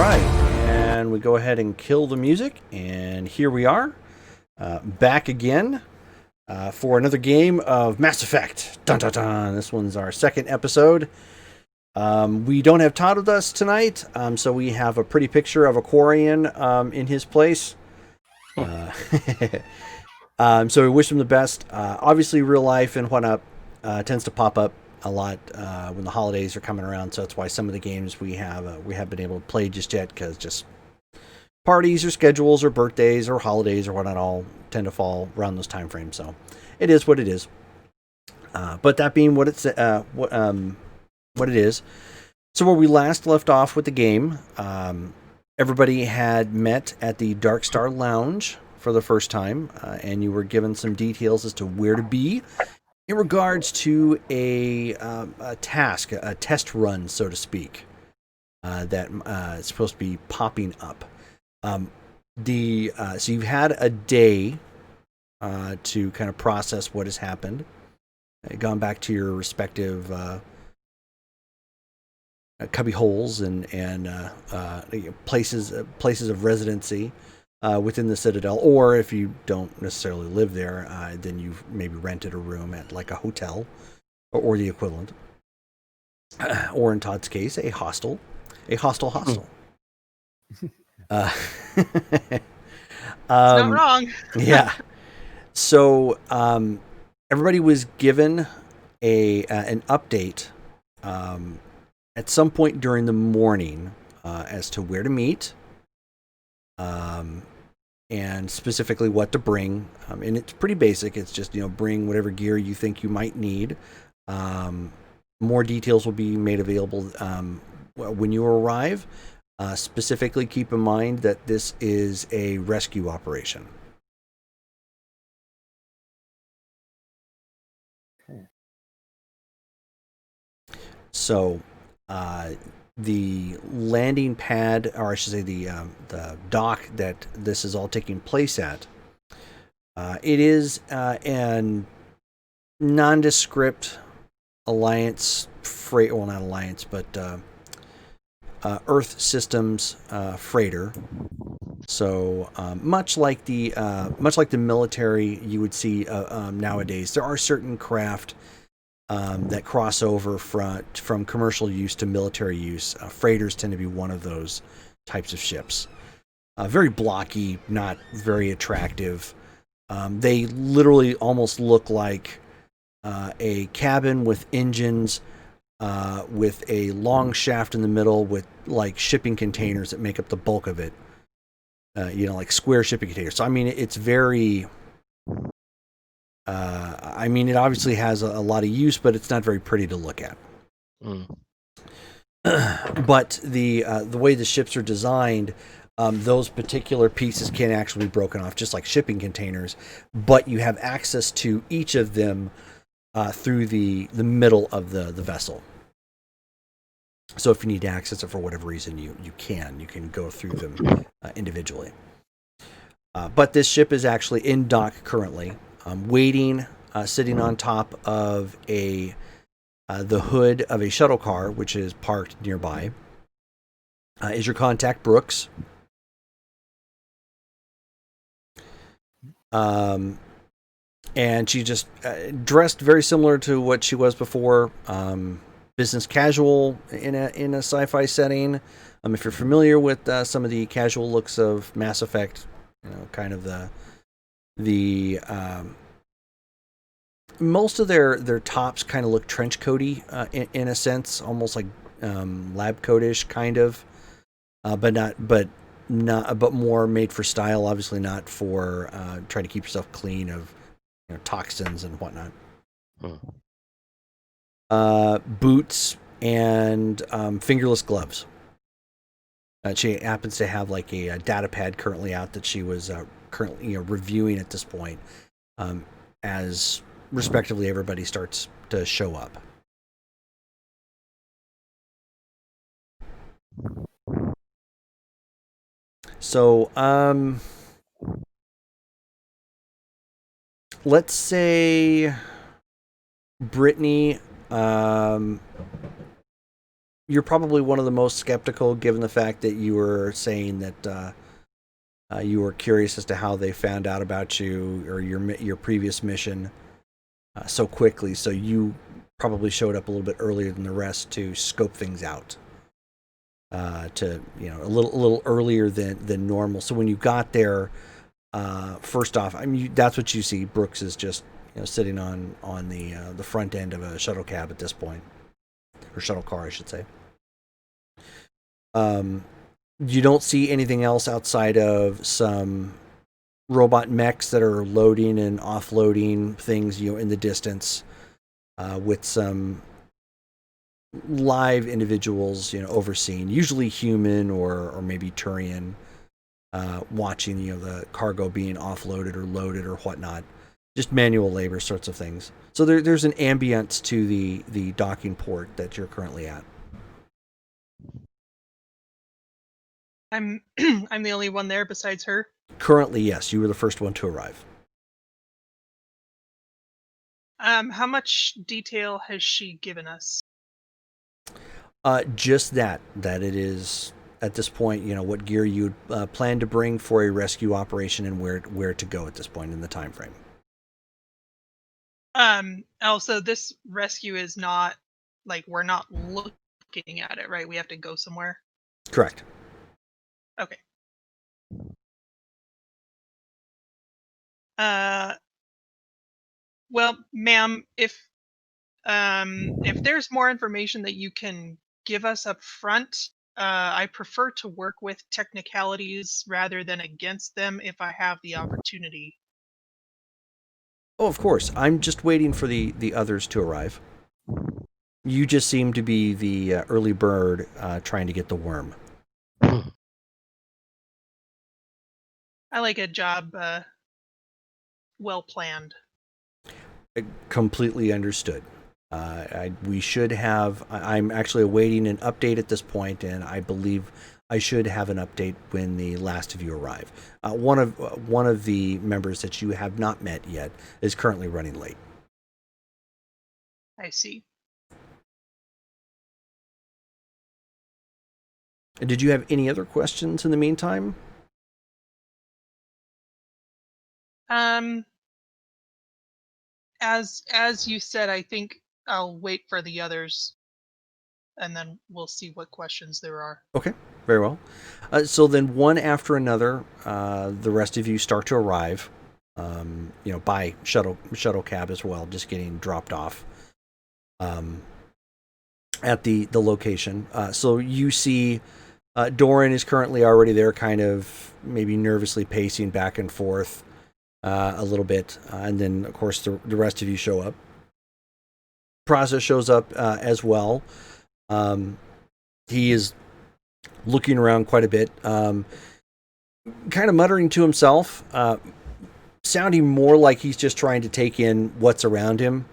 right, and we go ahead and kill the music, and here we are, back again for another game of Mass Effect. Dun dun dun! This one's our second episode. We don't have Todd with us tonight, so we have a pretty picture of Aquarian in his place. So we wish him the best. Obviously, real life and whatnot tends to pop up a lot when the holidays are coming around. So that's why some of the games we have been able to play just yet, because just parties or schedules or birthdays or holidays or whatnot all tend to fall around those time frames. So it is what it is. But that being what it's what it is. So where we last left off with the game, everybody had met at the Dark Star Lounge for the first time, and you were given some details as to where to be in regards to a task, a test run, so to speak, that is supposed to be popping up. So you've had a day to kind of process what has happened, gone back to your respective cubby holes and places of residency within the Citadel, or if you don't necessarily live there, then you've maybe rented a room at like a hotel or the equivalent, or in Todd's case, a hostel. It's not wrong. Yeah. So everybody was given an update at some point during the morning as to where to meet, and specifically what to bring. And it's pretty basic. It's just, bring whatever gear you think you might need. More details will be made available when you arrive. Specifically, keep in mind that this is a rescue operation. So, the landing pad, or I should say the dock that this is all taking place at, it is an nondescript Alliance freight, well, not Alliance, but Earth Systems freighter. So much like the military you would see nowadays, there are certain craft that cross over from commercial use to military use. Freighters tend to be one of those types of ships. Very blocky, not very attractive. They literally almost look like a cabin with engines, with a long shaft in the middle with like shipping containers that make up the bulk of it. Like square shipping containers. So I mean, it's very. It obviously has a lot of use, but it's not very pretty to look at. But the way the ships are designed, those particular pieces can actually be broken off, just like shipping containers. But you have access to each of them through the middle of the vessel. So if you need to access it for whatever reason, you can go through them individually. But this ship is actually in dock currently, waiting, sitting on top of the hood of a shuttle car, which is parked nearby. Is your contact Brooks? And she just dressed very similar to what she was before. Business casual in a sci-fi setting. If you're familiar with some of the casual looks of Mass Effect, kind of the most of their tops kind of look trench coaty in a sense, almost like lab coat-ish kind of, but more made for style. Obviously, not for trying to keep yourself clean of toxins and whatnot. Boots and fingerless gloves. She happens to have like a data pad currently out that she was currently reviewing at this point, as respectively everybody starts to show up. So let's say Brittany you're probably one of the most skeptical, given the fact that you were saying that you were curious as to how they found out about you or your previous mission so quickly. So you probably showed up a little bit earlier than the rest to scope things out. To a little earlier than normal. So when you got there, first off, I mean that's what you see. Brooks is just sitting on the front end of a shuttle cab at this point, or shuttle car, I should say. You don't see anything else outside of some robot mechs that are loading and offloading things, in the distance, with some live individuals, overseeing, usually human or maybe Turian, watching, the cargo being offloaded or loaded or whatnot. Just manual labor sorts of things. So there's an ambience to the docking port that you're currently at. I'm I'm the only one there besides her. Currently, yes, you were the first one to arrive. How much detail has she given us? Just that it is at this point, what gear you plan to bring for a rescue operation and where to go at this point in the time frame. Also, this rescue is not like we're not looking at it, right? We have to go somewhere. Correct. Okay. Well, ma'am, if there's more information that you can give us up front, I prefer to work with technicalities rather than against them if I have the opportunity. Oh, of course. I'm just waiting for the others to arrive. You just seem to be the early bird trying to get the worm. I like a job well planned. Completely understood. We should have. I'm actually awaiting an update at this point, and I believe I should have an update when the last of you arrive. One of the members that you have not met yet is currently running late. I see. And did you have any other questions in the meantime? As you said, I think I'll wait for the others, and then we'll see what questions there are. Okay, very well. So then, one after another, the rest of you start to arrive. By shuttle cab as well, just getting dropped off at the location. So you see, Doran is currently already there, kind of maybe nervously pacing back and forth a little bit, and then of course the rest of you show up. Praza shows up as well. He is looking around quite a bit, kind of muttering to himself, sounding more like he's just trying to take in what's around him.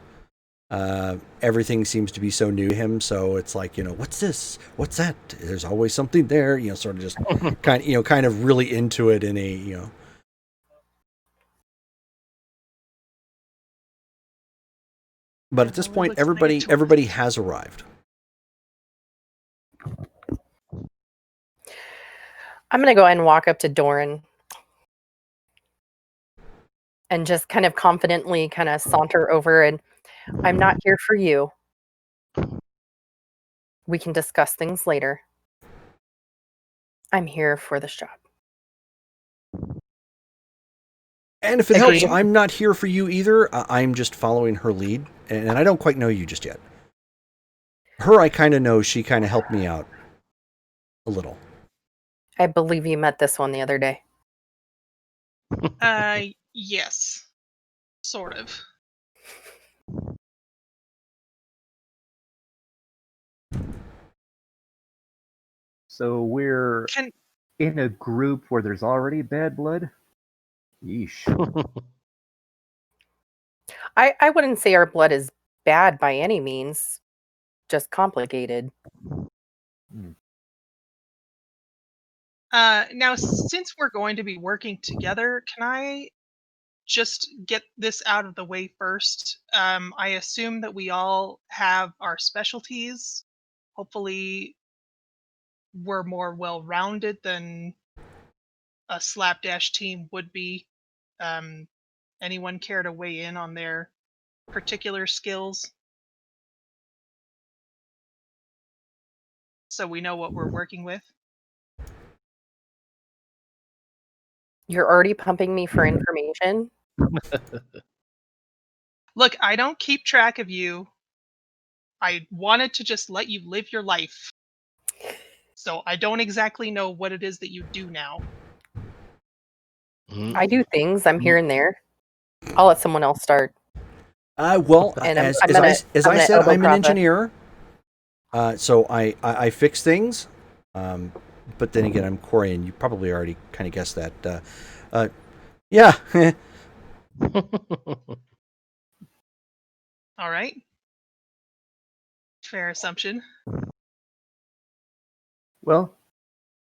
Everything seems to be so new to him, so it's like, what's this? What's that? There's always something there, sort of just kind of really into it in a, But at this point, everybody has arrived. I'm going to go ahead and walk up to Doran and just kind of confidently kind of saunter over, and I'm not here for you. We can discuss things later. I'm here for this job. And if it helps, I'm not here for you either. I'm just following her lead, and I don't quite know you just yet. Her, I kind of know. She kind of helped me out a little. I believe you met this one the other day. Yes. Sort of. So we're in a group where there's already bad blood? Yeesh. I wouldn't say our blood is bad by any means, just complicated. Now, since we're going to be working together, can I just get this out of the way first? I assume that we all have our specialties, hopefully we're more well-rounded than a slapdash team would be. Anyone care to weigh in on their particular skills? So we know what we're working with. You're already pumping me for information. Look, I don't keep track of you. I wanted to just let you live your life. So I don't exactly know what it is that you do now. I do things. I'm here and there. I'll let someone else start. Well, And as I'm I gonna said, elbow I'm an Prava. engineer. So I fix things. But then again, I'm Corey, and you probably already kind of guessed that. Yeah. All right. Fair assumption. Well,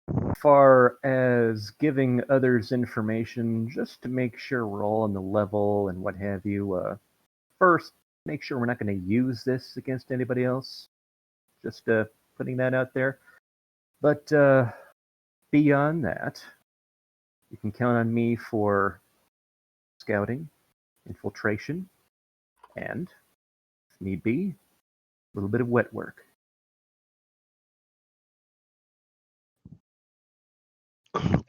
as far as giving others information, just to make sure we're all on the level and what have you, first, make sure we're not going to use this against anybody else. Just putting that out there. But beyond that, you can count on me for scouting, infiltration, and, if need be, a little bit of wet work.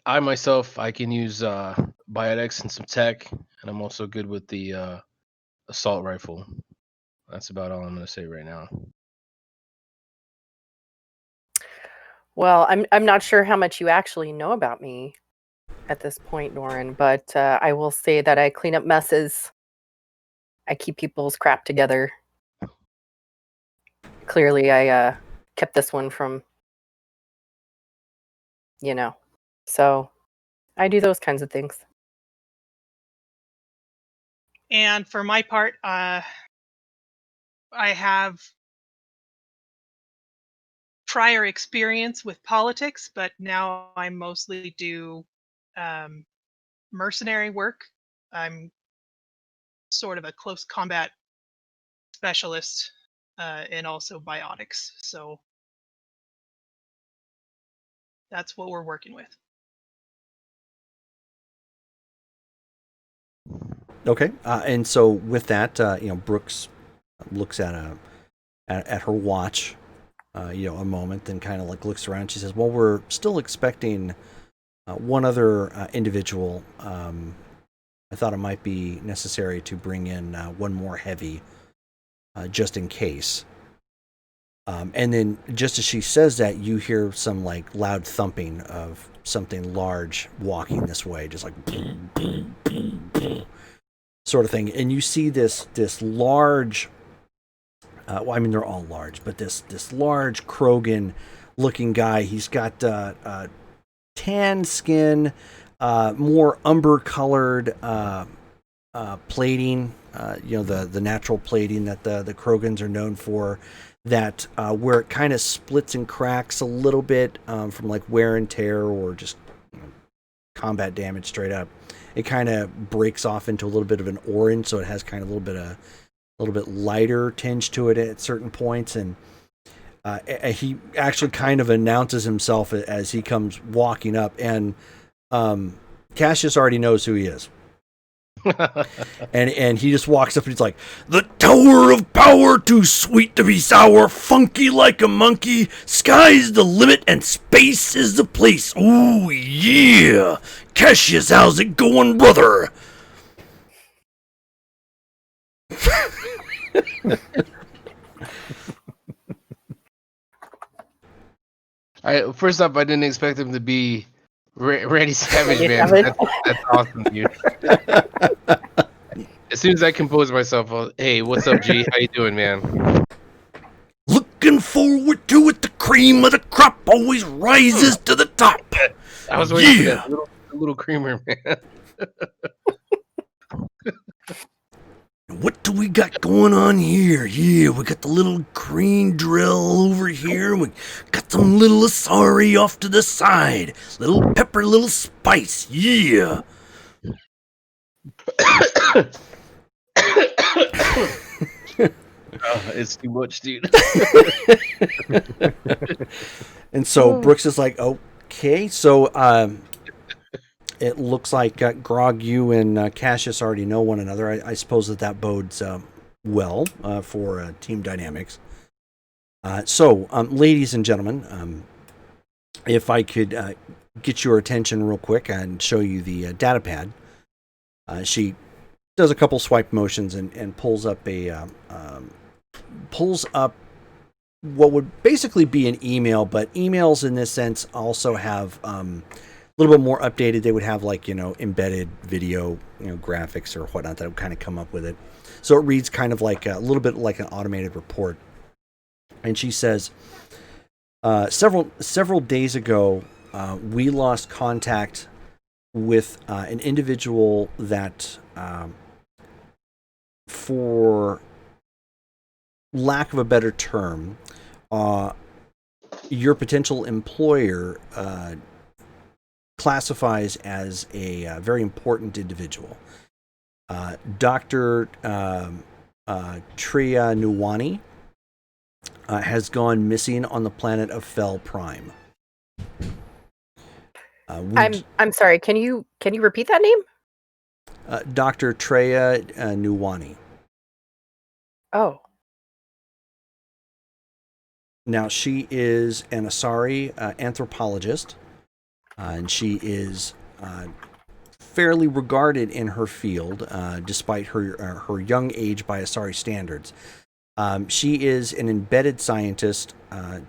I myself, I can use biotics and some tech, and I'm also good with the assault rifle. That's about all I'm going to say right now. Well, I'm not sure how much you actually know about me at this point, Norin, but I will say that I clean up messes. I keep people's crap together. Clearly, I kept this one from, so I do those kinds of things. And for my part, I have prior experience with politics, but now I mostly do mercenary work. I'm sort of a close combat specialist and also biotics. So that's what we're working with. Okay. And so with that, Brooks looks at her watch, a moment, and kind of like looks around. She says, "Well, we're still expecting one other individual. I thought it might be necessary to bring in one more heavy, just in case." And then, just as she says that, you hear some like loud thumping of something large walking this way, just like boom, boom, boom, boom, sort of thing. And you see this large. Well, I mean, they're all large, but this large Krogan-looking guy. He's got tan skin, more umber-colored plating. The natural plating that the Krogans are known for. That where it kind of splits and cracks a little bit from like wear and tear or just combat damage straight up. It kind of breaks off into a little bit of an orange, so it has kind of a little bit lighter tinge to it at certain points. And he actually kind of announces himself as he comes walking up, and Cassius already knows who he is. and he just walks up and he's like, "The Tower of Power, too sweet to be sour, funky like a monkey, sky's the limit and space is the place. Ooh yeah, Cassius, how's it going, brother?" First up, I didn't expect him to be Randy Savage, man. That's awesome, dude. As soon as I compose myself, hey, what's up, G? How you doing, man? Looking forward to it. The cream of the crop always rises to the top. I was waiting for that little creamer, man. What do we got going on here? Yeah, we got the little green drill over here. We got some little asari off to the side. Little pepper, little spice. Yeah. It's too much, dude. And so Oh. Brooks is like, okay, so it looks like Grog, you and Cassius already know one another. I suppose that bodes well for team dynamics. So, ladies and gentlemen, if I could get your attention real quick and show you the data pad. She does a couple swipe motions and pulls up what would basically be an email, but emails in this sense also have a little bit more updated. They would have like, embedded video, graphics or whatnot that would kind of come up with it. So it reads kind of like a little bit like an automated report. And she says, several days ago, we lost contact with an individual that, for lack of a better term, your potential employer classifies as a very important individual. Dr. Treya Nuwani has gone missing on the planet of Fel Prime. I'm sorry. Can you repeat that name? Dr. Treya Nuwani. Oh, Now, she is an Asari anthropologist, and she is fairly regarded in her field, despite her young age by Asari standards. She is an embedded scientist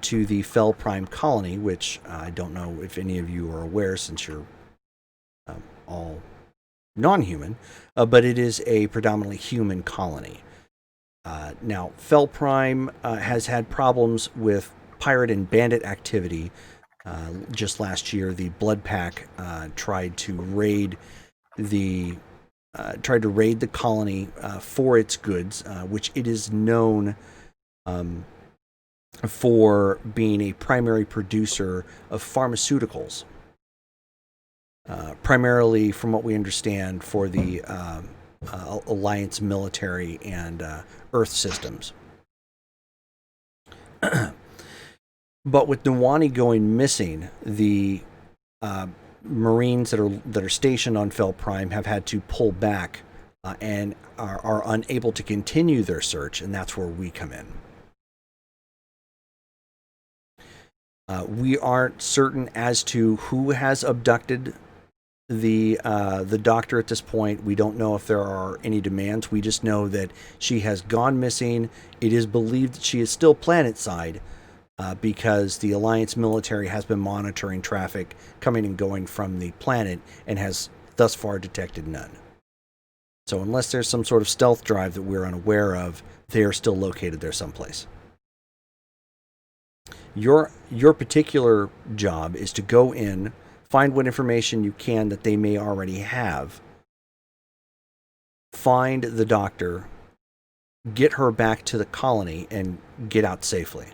to the Fel Prime colony, which I don't know if any of you are aware since you're all non-human, but it is a predominantly human colony. Now, Fel Prime has had problems with pirate and bandit activity. Just last year, the Blood Pack tried to raid the colony for its goods, which it is known for being a primary producer of pharmaceuticals. Primarily, from what we understand, for the Alliance military and Earth systems. But with Nuwani going missing, the Marines that are stationed on Fel Prime have had to pull back and are unable to continue their search, and that's where we come in. We aren't certain as to who has abducted the doctor at this point. We don't know if there are any demands. We just know that she has gone missing. It is believed that she is still planetside because the Alliance military has been monitoring traffic coming and going from the planet and has thus far detected none. So unless there's some sort of stealth drive that we're unaware of, they are still located there someplace. Your particular job is to go in, find what information you can that they may already have, find the doctor, get her back to the colony, and get out safely.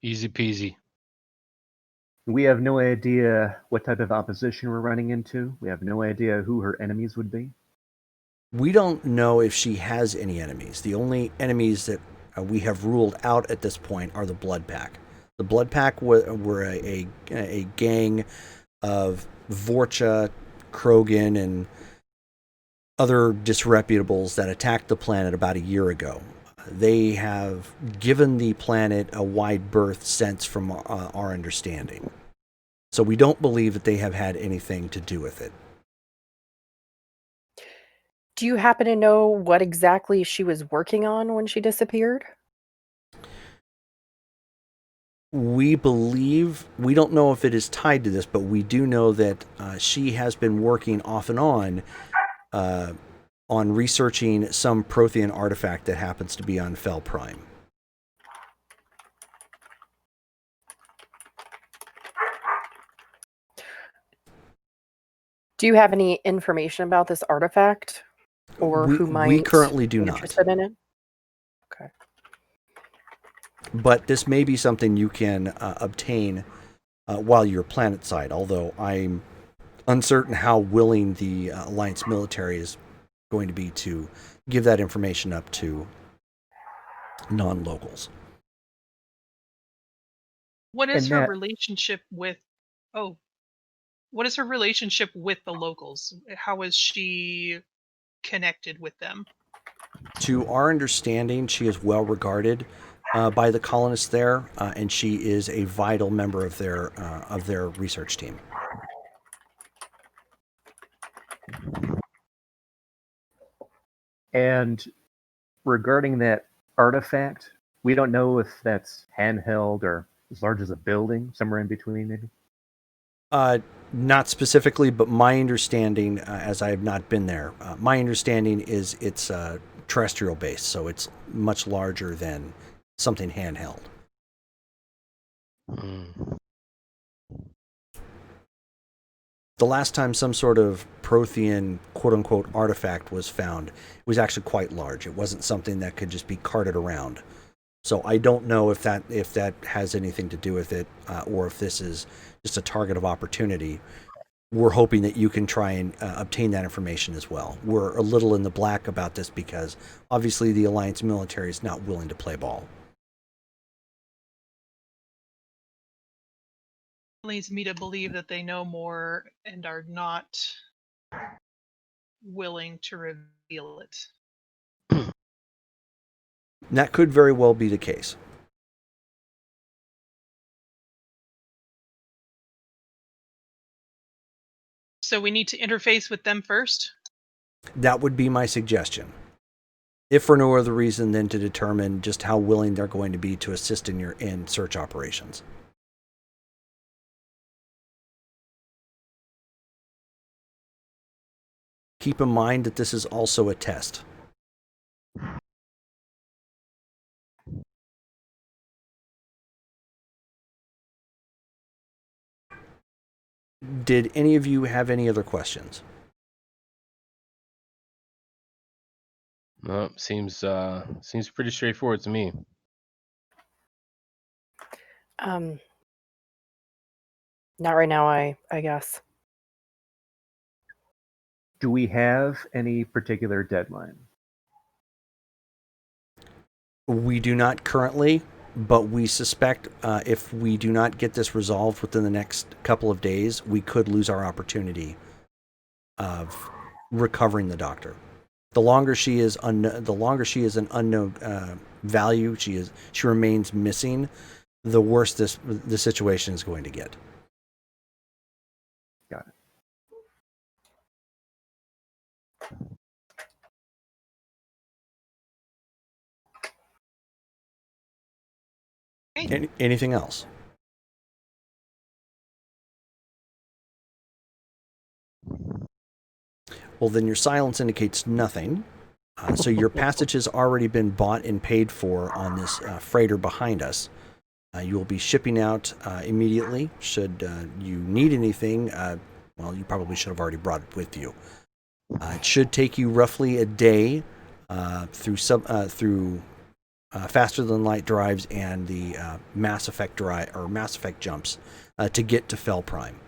Easy peasy. We have no idea what type of opposition we're running into. We have no idea who her enemies would be. We don't know if she has any enemies. The only enemies that we have ruled out at this point are the Blood Pack. The Blood Pack were a gang of Vorcha, Krogan, and other disreputables that attacked the planet about a year ago. They have given the planet a wide berth since, from our understanding. So we don't believe that they have had anything to do with it. do you happen to know what exactly she was working on when she disappeared? We don't know if it is tied to this, but we do know that she has been working off and on researching some Prothean artifact that happens to be on Fel Prime. Do you have any information about this artifact, or who might we currently do be not. interested in it? Okay. But this may be something you can obtain while you're planetside. Although I'm uncertain how willing the Alliance military is going to be to give that information up to non-locals. What is And her that- relationship with? Oh, what is her relationship with the locals? How is she connected with them? To our understanding, she is well regarded by the colonists there, and she is a vital member of their research team. And regarding that artifact, we don't know if that's handheld or as large as a building, somewhere in between, maybe. Not specifically, but my understanding, as I have not been there, my understanding is it's terrestrial based, so it's much larger than something handheld. Mm. The last time some sort of Prothean quote-unquote artifact was found, it was actually quite large. It wasn't something that could just be carted around. So I don't know if that has anything to do with it, or if this is just a target of opportunity. We're hoping that you can try and obtain that information as well. We're a little in the black about this because obviously the Alliance military is not willing to play ball. Leads me to believe that they know more and are not willing to reveal it. And that could very well be the case. So we need to interface with them first. That would be my suggestion. If for no other reason than to determine just how willing they're going to be to assist in search operations. Keep in mind that this is also a test. Did any of you have any other questions? No, seems pretty straightforward to me. Not right now, I guess. Do we have any particular deadline? We do not currently, but we suspect if we do not get this resolved within the next couple of days, we could lose our opportunity of recovering the doctor. The longer she is an unknown value, she remains missing, the worse the situation is going to get. Got it. Anything else? Well, then your silence indicates nothing. So your passage has already been bought and paid for on this freighter behind us. You will be shipping out immediately. Should you need anything, well, you probably should have already brought it with you. It should take you roughly a day through faster than light drives and the Mass Effect jumps to get to Fel Prime.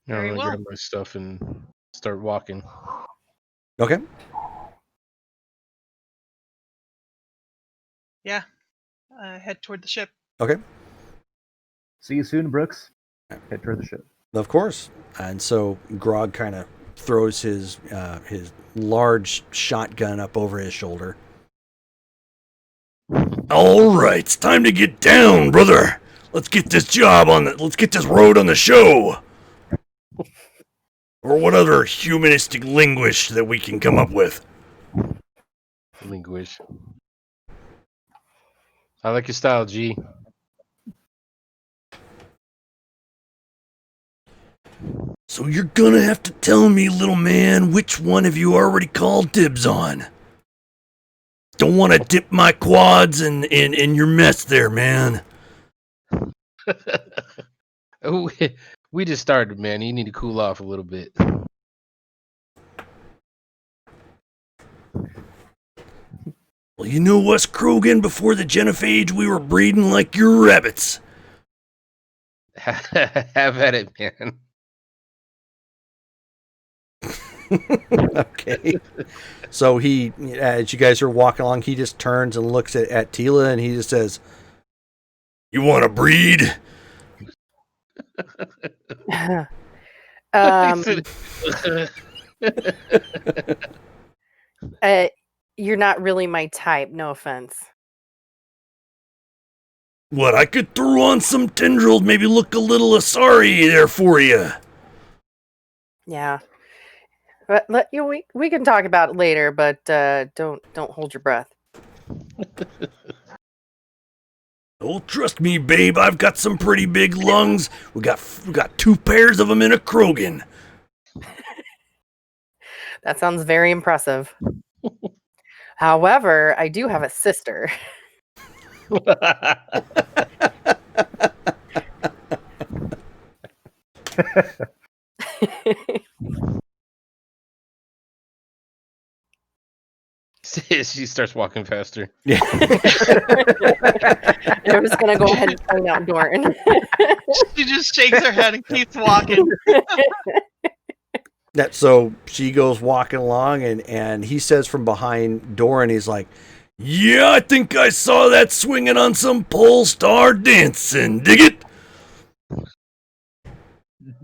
Very I'm gonna well. grab my stuff and start walking. Okay. Yeah. Head toward the ship. Okay. See you soon, Brooks. Head toward the ship. Of course. And so Grog kind of throws his large shotgun up over his shoulder. All right, it's time to get down, brother. Let's get this road on the show. Or what other humanistic linguish that we can come up with. Linguish. I like your style, G. So you're gonna have to tell me, little man, which one have you already called dibs on? Don't want to dip my quads in your mess there, man. We just started, man. You need to cool off a little bit. Well, you know us, Krogan, before the Genophage, we were breeding like your rabbits. Have at it, man. Okay. So he, as you guys are walking along, he just turns and looks at Tila and he just says, You want to breed? um, you're not really my type. No offense. What, I could throw on some tendrils, maybe look a little Asari there for you. Yeah. But we can talk about it later, but don't hold your breath. Oh, trust me, babe, I've got some pretty big lungs. We got 2 pairs of them in a Krogan. That sounds very impressive. However, I do have a sister. She starts walking faster. yeah. I'm just gonna go ahead and point out Doran. She just shakes her head and keeps walking. So she goes walking along and he says from behind Doran, he's like, Yeah, I think I saw that swinging on some pole star dancing. Dig it?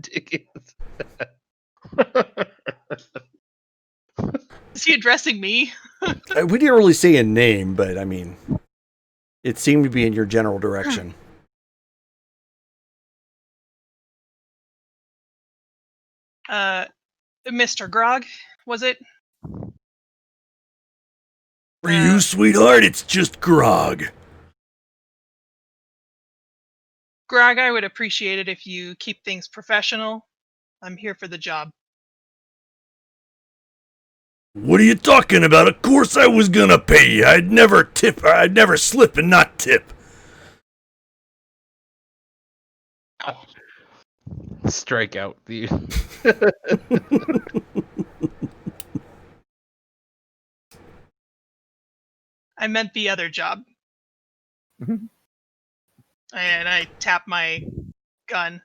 Dig Is he addressing me? we didn't really say a name, but I mean, it seemed to be in your general direction. Mr. Grog, was it? For you, sweetheart, it's just grog. Grog, I would appreciate it if you keep things professional. I'm here for the job. What are you talking about? Of course I was gonna pay you. I'd never slip and not tip. Strike out the. I meant the other job. Mhm. And I tap my gun.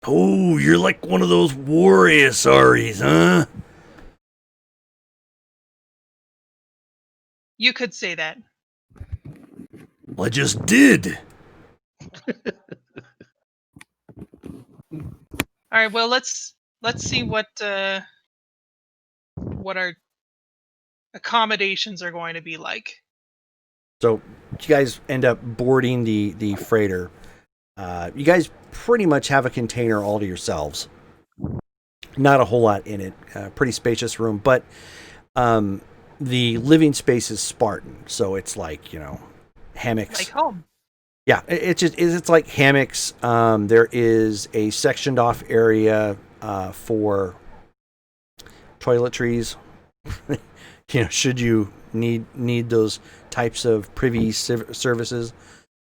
Oh, you're like one of those war Asaris, huh? You could say that. Well, I just did. All right. Well, let's see what our accommodations are going to be like. So you guys end up boarding the freighter. You guys pretty much have a container all to yourselves. Not a whole lot in it. Pretty spacious room, but the living space is Spartan. So it's like, hammocks. Like home. Yeah, it's like hammocks. There is a sectioned off area for toiletries. Should you need those types of privy services.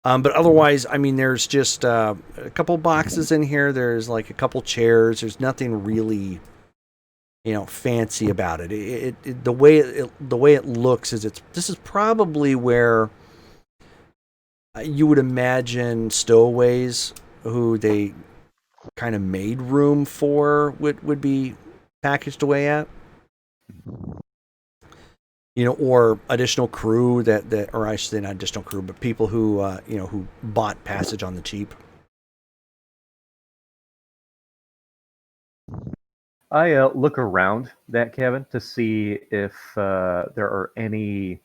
But otherwise, I mean, there's just a couple boxes in here. There's like a couple chairs. There's nothing really, fancy about it. The way it looks is this is probably where you would imagine stowaways who they kind of made room for would be packaged away at. Or additional crew that or I should say not additional crew, but people who who bought passage on the cheap. I look around that cabin to see if there are any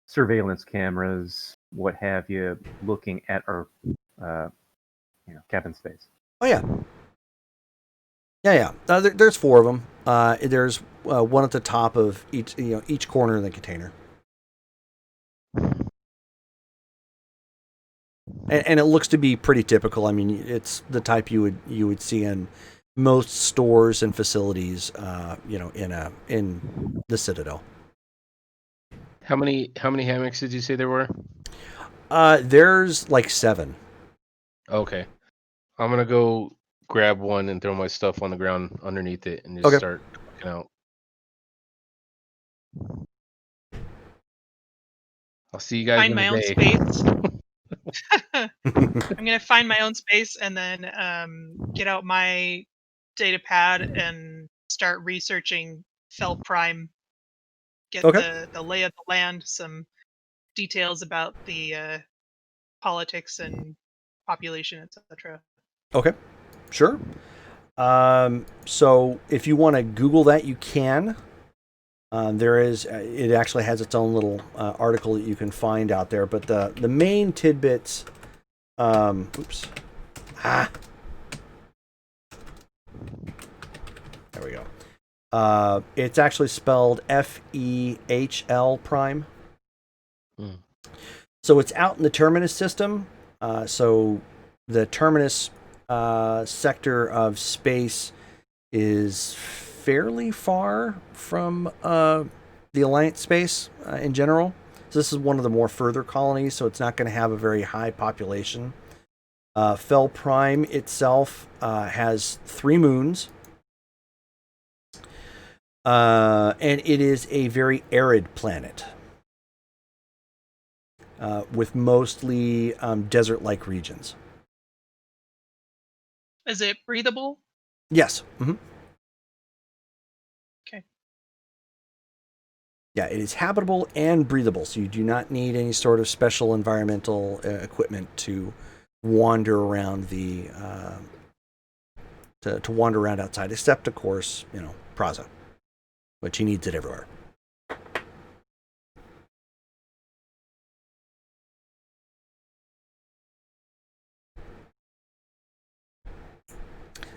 surveillance cameras, what have you, looking at our cabin space. Oh yeah. There's 4 of them. There's one at the top of each corner of the container, and it looks to be pretty typical. I mean, it's the type you would see in most stores and facilities, in the Citadel. How many hammocks did you say there were? There's like 7. Okay, I'm gonna go grab one and throw my stuff on the ground underneath it and just Okay. start looking out. I'll see you guys Find in my the own day. space. I'm gonna find my own space and then get out my data pad and start researching Fell Prime. Get Okay. the lay of the land, some details about the politics and population, etc. Okay, sure. So if you want to Google that, you can. There is. It actually has its own little article that you can find out there. But the main tidbits. Oops. There we go. It's actually spelled FEHL Prime. Hmm. So it's out in the Terminus system. So the Terminus sector of space is fairly far from the Alliance space in general. So this is one of the more further colonies, so it's not going to have a very high population. Fell Prime itself has 3 moons. And it is a very arid planet with mostly desert-like regions. Is it breathable? Yes. Mm-hmm. Okay. Yeah, it is habitable and breathable, so you do not need any sort of special environmental equipment to wander around the to wander around outside, except of course, Praza, but he needs it everywhere.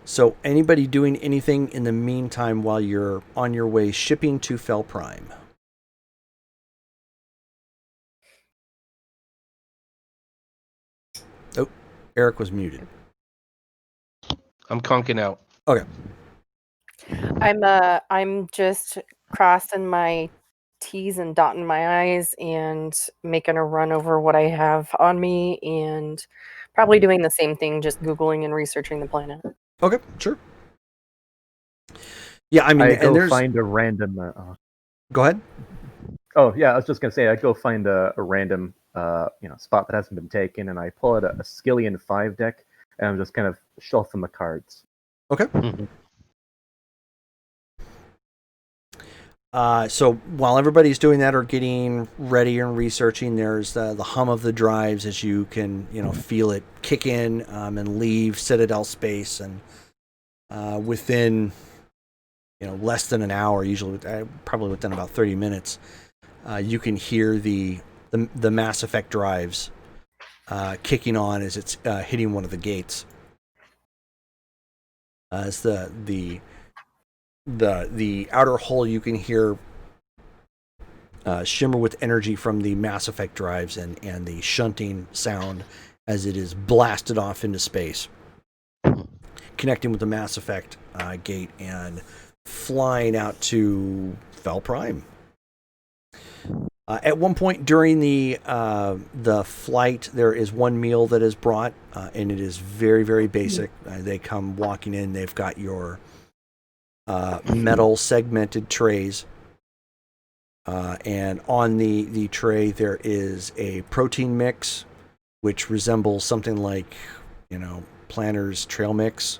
So, anybody doing anything in the meantime while you're on your way shipping to Fell Prime? Oh, Eric was muted. I'm conking out. Okay. I'm just crossing my T's and dotting my I's and making a run over what I have on me and probably doing the same thing, just Googling and researching the planet. Okay, sure. Yeah, I mean, I and go there's. find a random. Go ahead. Oh yeah, I was just gonna say I go find a random spot that hasn't been taken, and I pull out a Skillion 5 deck, and I'm just kind of shuffling the cards. Okay. So while everybody's doing that or getting ready and researching, there's the hum of the drives as you can feel it kick in and leave Citadel space, and within less than an hour, usually probably within about 30 minutes, you can hear the Mass Effect drives kicking on as it's hitting one of the gates. As the outer hull, you can hear shimmer with energy from the Mass Effect drives and the shunting sound as it is blasted off into space, connecting with the Mass Effect gate and flying out to Fell Prime. At one point during the flight, there is one meal that is brought, and it is very, very basic. They come walking in. They've got your metal segmented trays, and on the tray there is a protein mix, which resembles something like Planner's trail mix.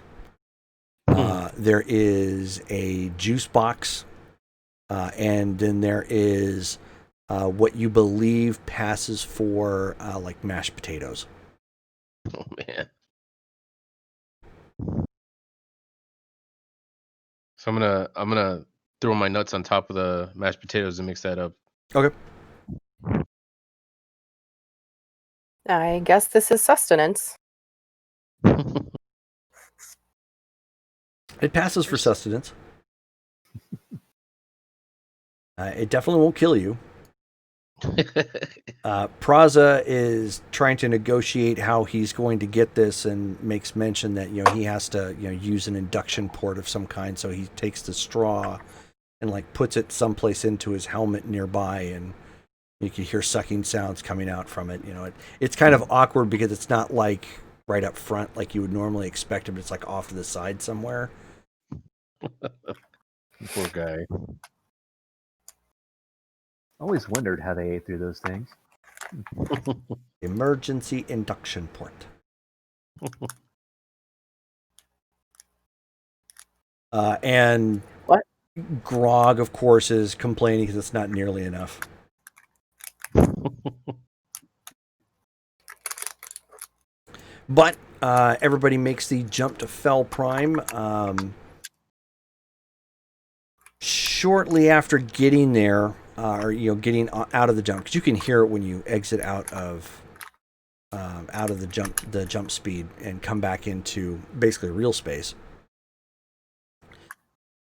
There is a juice box, and then there is what you believe passes for like mashed potatoes. Oh man. So I'm gonna throw my nuts on top of the mashed potatoes and mix that up. Okay. I guess this is sustenance. It passes for sustenance. It definitely won't kill you. Praza is trying to negotiate how he's going to get this, and makes mention that he has to use an induction port of some kind. So he takes the straw and puts it someplace into his helmet nearby, and you can hear sucking sounds coming out from it. It's kind of awkward because it's not right up front like you would normally expect it, but it's off to the side somewhere. Poor guy. Always wondered how they ate through those things. Emergency induction port. And What? Grog, of course, is complaining because it's not nearly enough. But everybody makes the jump to Fell Prime. Shortly after getting there, or getting out of the jump, because you can hear it when you exit out of the jump speed and come back into basically real space.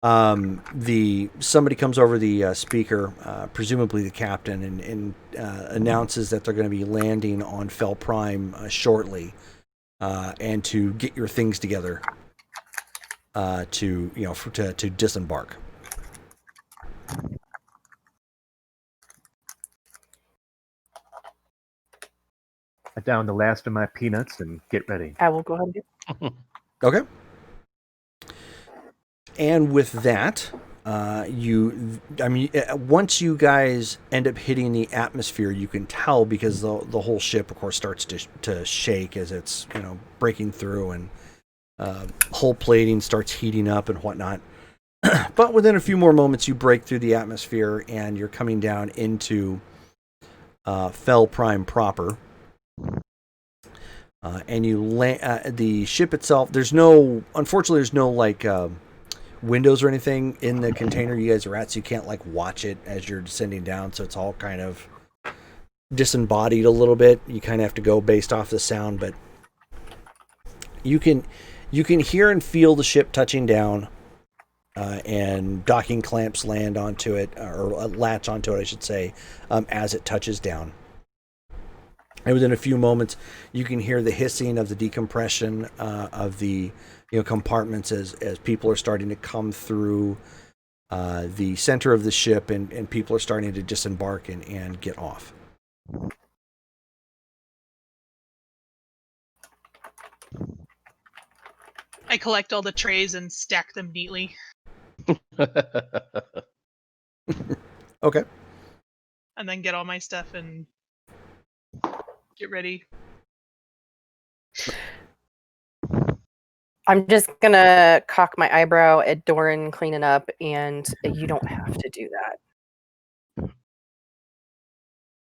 Somebody comes over the speaker, presumably the captain, and announces that they're going to be landing on Fell Prime shortly, and to get your things together to disembark. I down the last of my peanuts and get ready. I will go ahead and do. Okay. And with that, once you guys end up hitting the atmosphere, you can tell because the whole ship, of course, starts to shake as it's breaking through, and hull plating starts heating up and whatnot. But within a few more moments, you break through the atmosphere and you're coming down into Fell Prime proper. And you land the ship itself. Unfortunately, there's no windows or anything in the container you guys are at, so you can't watch it as you're descending down. So it's all kind of disembodied a little bit. You kind of have to go based off the sound, but you can hear and feel the ship touching down, and docking clamps land onto it, or latch onto it, I should say, as it touches down. And within a few moments, you can hear the hissing of the decompression of the compartments as people are starting to come through the center of the ship, and people are starting to disembark and get off. I collect all the trays and stack them neatly. Okay. And then get all my stuff and get ready. I'm just gonna cock my eyebrow at Doran cleaning up, and you don't have to do that.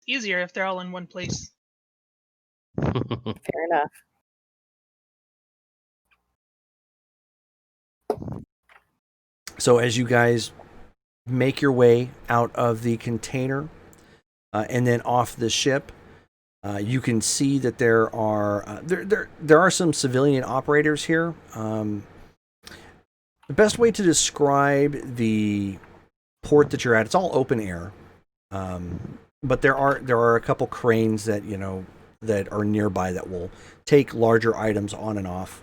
Easier if they're all in one place. Fair enough. So as you guys make your way out of the container and then off the ship, you can see that there are some civilian operators here. The best way to describe the port that you're at, it's all open air, but there are a couple cranes that that are nearby that will take larger items on and off.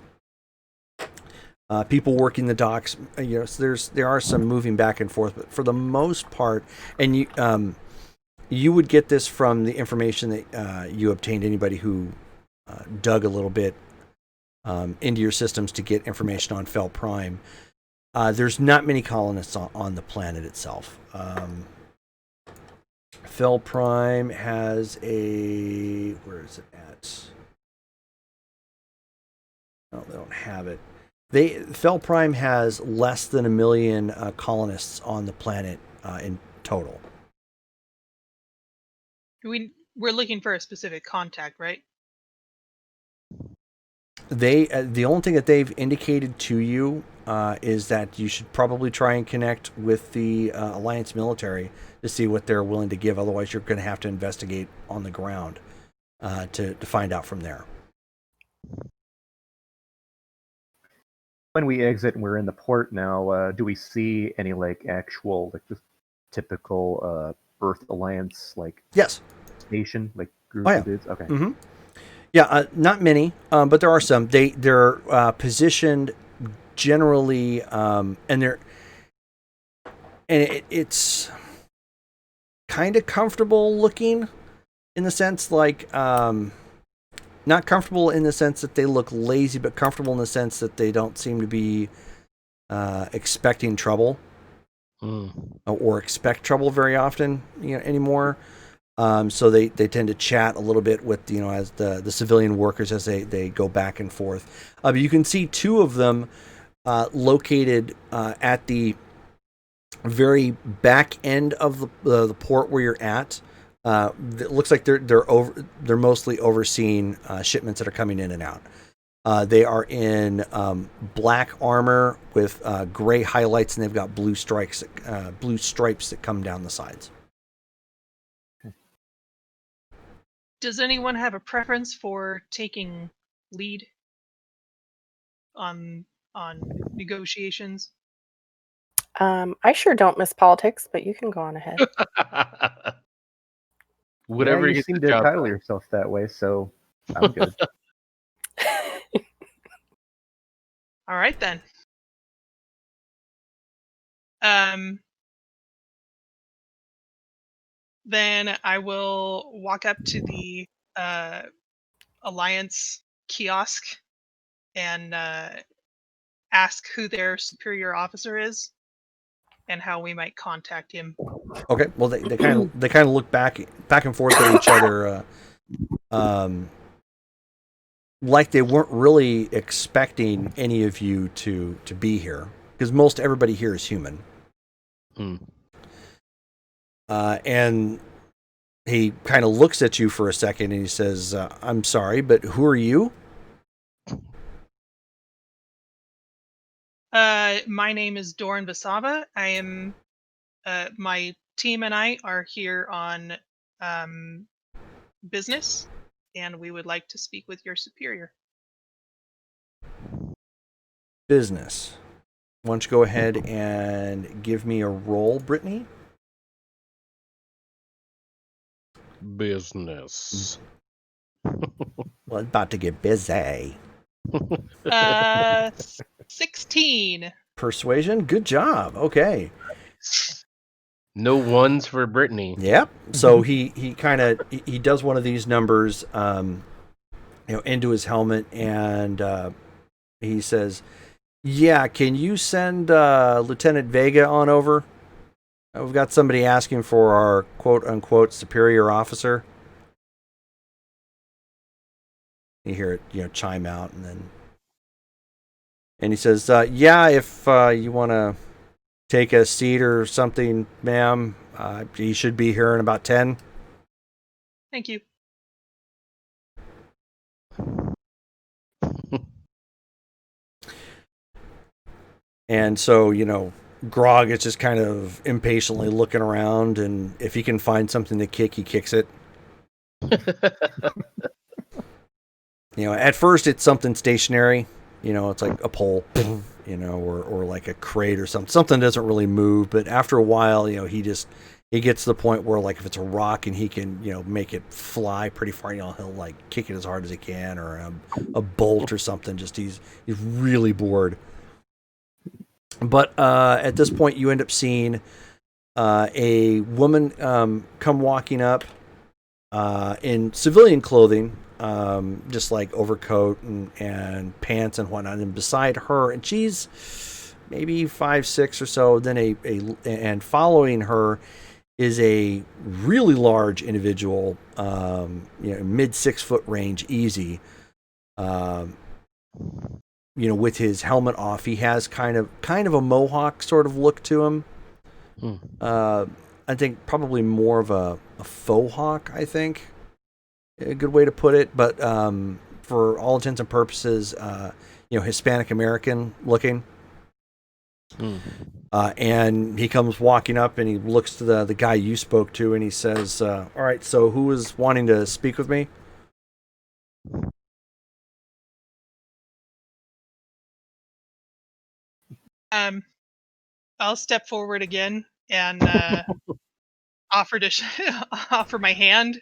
People working the docks, so there are some moving back and forth, but for the most part, and you would get this from the information that you obtained. Anybody who dug a little bit into your systems to get information on Fell Prime, there's not many colonists on the planet itself. Fell Prime has where is it at? Oh, they don't have it. Fell Prime has less than 1 million colonists on the planet in total. We're looking for a specific contact, right? The only thing that they've indicated to you is that you should probably try and connect with the Alliance military to see what they're willing to give. Otherwise, you're going to have to investigate on the ground to find out from there. When we exit and we're in the port now, do we see any actual just typical Earth Alliance Yes. station group Oh, yeah. of dudes? Okay. Mm-hmm. Yeah, not many, but there are some. They're positioned generally, and it's kind of comfortable looking, in the sense not comfortable in the sense that they look lazy, but comfortable in the sense that they don't seem to be expecting trouble. or expect trouble very often, anymore. So they tend to chat a little bit with, as the civilian workers as they go back and forth. But you can see two of them located at the very back end of the port where you're at. It looks like they're mostly overseeing shipments that are coming in and out. They are in black armor with gray highlights, and they've got blue stripes that come down the sides. Does anyone have a preference for taking lead on negotiations? I sure don't miss politics, but you can go on ahead. Whatever you gets seem the to job title done. yourself that way, so I'm good. All right then. Then I will walk up to the Alliance kiosk and ask who their superior officer is and how we might contact him. Okay. Well, they kind of look back and forth at each other, like they weren't really expecting any of you to be here, because most everybody here is human. And he kind of looks at you for a second and he says, "I'm sorry, but who are you?" My name is Doran Vasava. I am. My team and I are here on business, and we would like to speak with your superior. Business. Why don't you go ahead and give me a roll, Brittany? Business. Well, it's about to get busy. 16. Persuasion. Good job. Okay. No ones for Brittany. Yep. So he kind of he does one of these numbers, into his helmet, and he says, "Yeah, can you send Lieutenant Vega on over? We've got somebody asking for our quote unquote superior officer." You hear it, chime out, and he says, "Yeah, if you want to take a seat or something, ma'am, he should be here in about 10." Thank you. And so, Grog is just kind of impatiently looking around, and if he can find something to kick, he kicks it. At first it's something stationary, it's like a pole, or like a crate or something. Something doesn't really move, but after a while, he gets to the point where, like, if it's a rock and he can, make it fly pretty far, he'll like kick it as hard as he can, or a bolt or something. Just he's really bored. But at this point, you end up seeing a woman come walking up in civilian clothing, just like overcoat and pants and whatnot. And beside her, and she's maybe 5'6" or so. Then and following her is a really large individual, mid 6 foot range, easy. With his helmet off, he has kind of a mohawk sort of look to him. I think probably more of a faux hawk, I think. A good way to put it, but for all intents and purposes, Hispanic American looking. And he comes walking up and he looks to the guy you spoke to and he says, "All right, so who is wanting to speak with me?" I'll step forward again and offer my hand.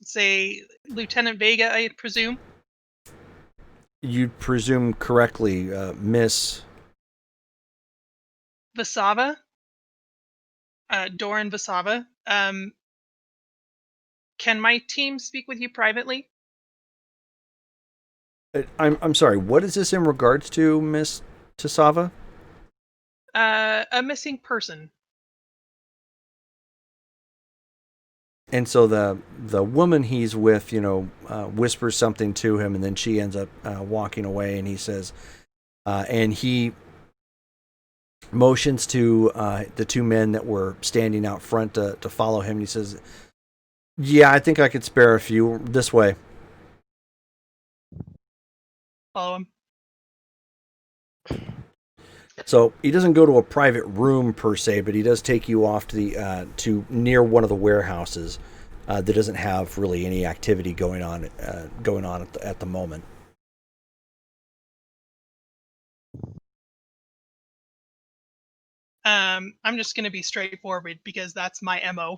Say Lieutenant Vega, I presume. You'd presume correctly, Miss Vasava. Doran Vasava. Can my team speak with you privately? I'm sorry. What is this in regards to, Miss Tasava? A missing person. And so the woman he's with, whispers something to him, and then she ends up walking away. And he says, and he motions to the two men that were standing out front to follow him. And he says, "Yeah, I think I could spare a few this way." Follow him. So he doesn't go to a private room per se, but he does take you off to the to near one of the warehouses that doesn't have really any activity going on at the moment. I'm just going to be straightforward because that's my MO.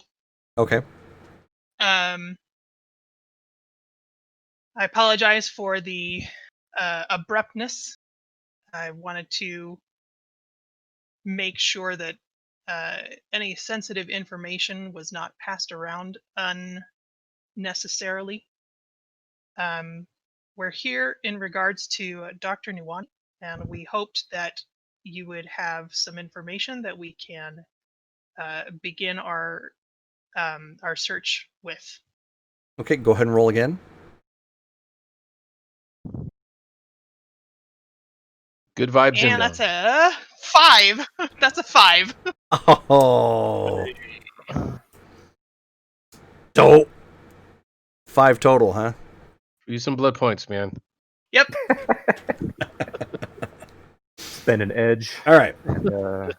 Okay. I apologize for the abruptness. I wanted to make sure that any sensitive information was not passed around unnecessarily. We're here in regards to Dr. Nuwan, and we hoped that you would have some information that we can begin our search with. Okay, go ahead and roll again. Good vibes And in that's a 5. That's a 5. Oh. Dope. 5 total, huh? Use some blood points, man. Yep. Spend an edge. All right. And,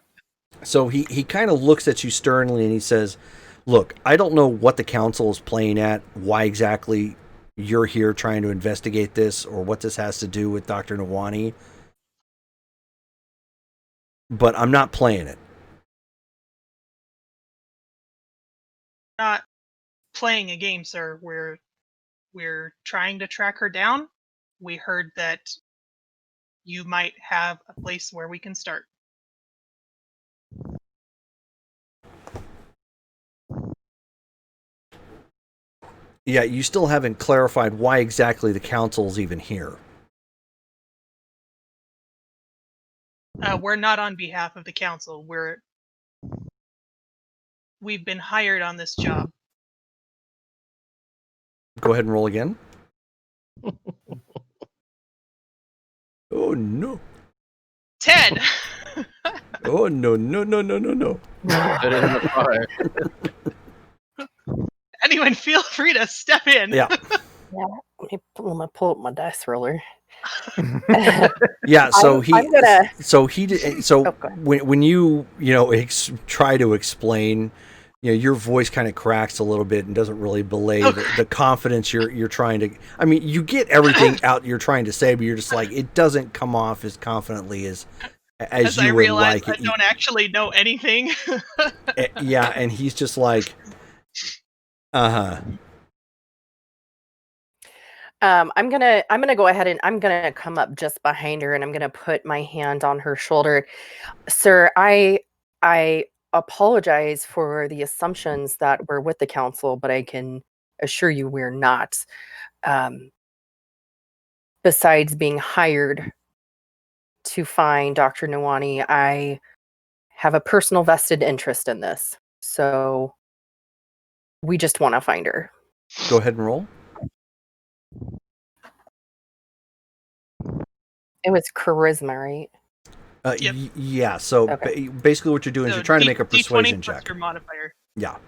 So he kind of looks at you sternly and he says, "Look, I don't know what the council is playing at, why exactly you're here trying to investigate this, or what this has to do with Dr. Nuwani, but I'm not playing it." Not playing a game, sir. We're trying to track her down. We heard that you might have a place where we can start. Yeah, you still haven't clarified why exactly the council's even here. We're not on behalf of the council. We've been hired on this job. Go ahead and roll again. Oh no. 10. Oh no. Put it in the fire. Anyone feel free to step in. Yeah. Let me pull up my dice roller. Yeah, so I'm gonna. so Oh, go ahead. when you try to explain, your voice kind of cracks a little bit and doesn't really belay the confidence you're trying to. I mean, you get everything out you're trying to say, but you're just like, it doesn't come off as confidently as As you I would realize like I it. don't actually know anything. Yeah, and he's just like, uh-huh. I'm gonna go ahead and I'm gonna come up just behind her and I'm gonna put my hand on her shoulder. Sir, I apologize for the assumptions that we're with the council, but I can assure you we're not. Besides being hired to find Dr. Nuwani, I have a personal vested interest in this. So we just want to find her. Go ahead and roll. It was charisma, right? Yep. Yeah, so Okay. basically what you're doing is So you're trying to make a D20 persuasion plus check. your modifier. Yeah.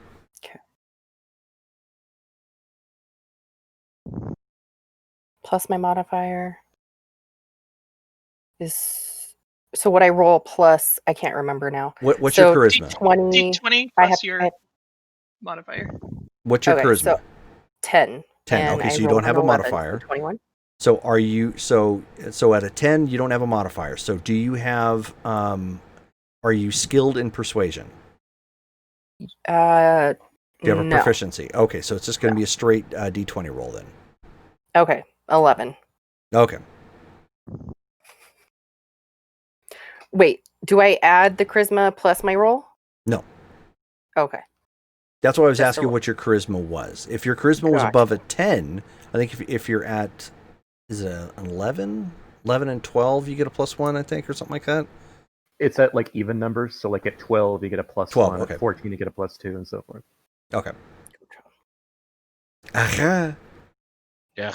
Plus my modifier is so what I roll plus I can't remember now. What's So your charisma? D20. D20 I plus have your modifier. What's your okay, charisma? so 10. 10. and Okay, I so you rolled don't have an a 11, modifier. so 21. So are you so at a 10 you don't have a modifier. So do you have are you skilled in persuasion? Do you have a No. proficiency? Okay, so it's just going to be a straight D20 roll then. Okay, 11. Okay. Wait, do I add the charisma plus my roll? No. Okay. That's why I was Just a asking roll. what your charisma was. If your charisma was Gotcha. above a 10, I think if you're at, is it an 11? 11 and 12, you get a +1, I think, or something like that. It's at like even numbers, so like at 12 you get a plus 12, 1, okay. at 14 you get a plus 2, and so forth. Okay. Aha. Yeah.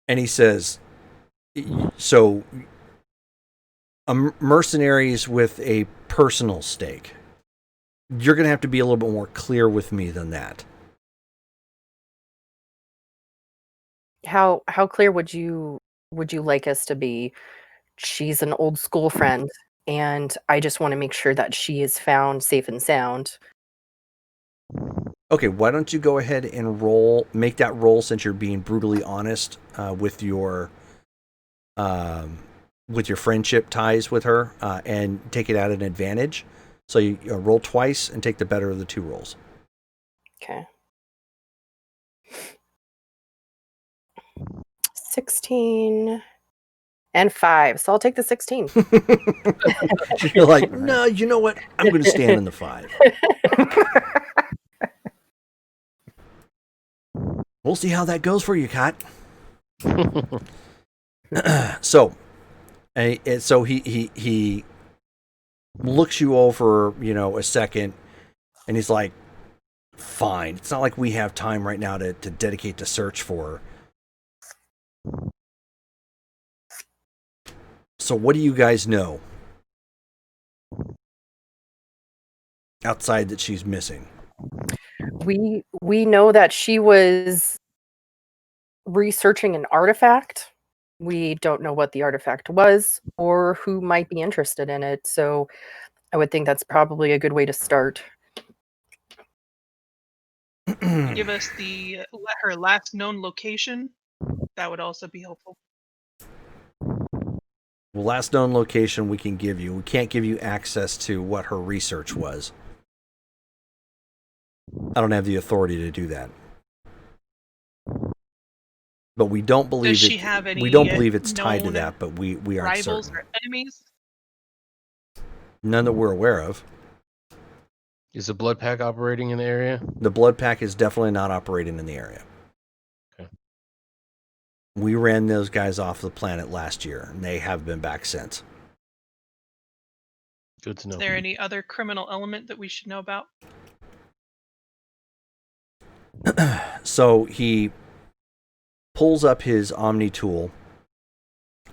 And he says, so mercenaries with a personal stake. You're going to have to be a little bit more clear with me than that. How clear would you like us to be? She's an old school friend, and I just want to make sure that she is found safe and sound. Okay, why don't you go ahead and make that roll, since you're being brutally honest with your friendship ties with her, and take it at an advantage. So you roll twice and take the better of the two rolls. Okay. 16 and 5. So I'll take the 16. You're like, no, you know what? I'm going to stand in the 5. We'll see how that goes for you, Kat. So he looks you over, a second, and he's like, fine. It's not like we have time right now to dedicate to search for her. So what do you guys know outside that she's missing? We know that she was researching an artifact. We don't know what the artifact was or who might be interested in it. So I would think that's probably a good way to start. Give us her last known location. That would also be helpful. The last known location we can give you. We can't give you access to what her research was. I don't have the authority to do that. But we don't believe Does she have any we don't believe it's tied to known that, but we aren't rivals certain. or enemies? None that we're aware of. Is the blood pack operating in the area? The blood pack is definitely not operating in the area. Okay. We ran those guys off the planet last year, and they have been back since. Good to know. Is there any other criminal element that we should know about? So he pulls up his Omni tool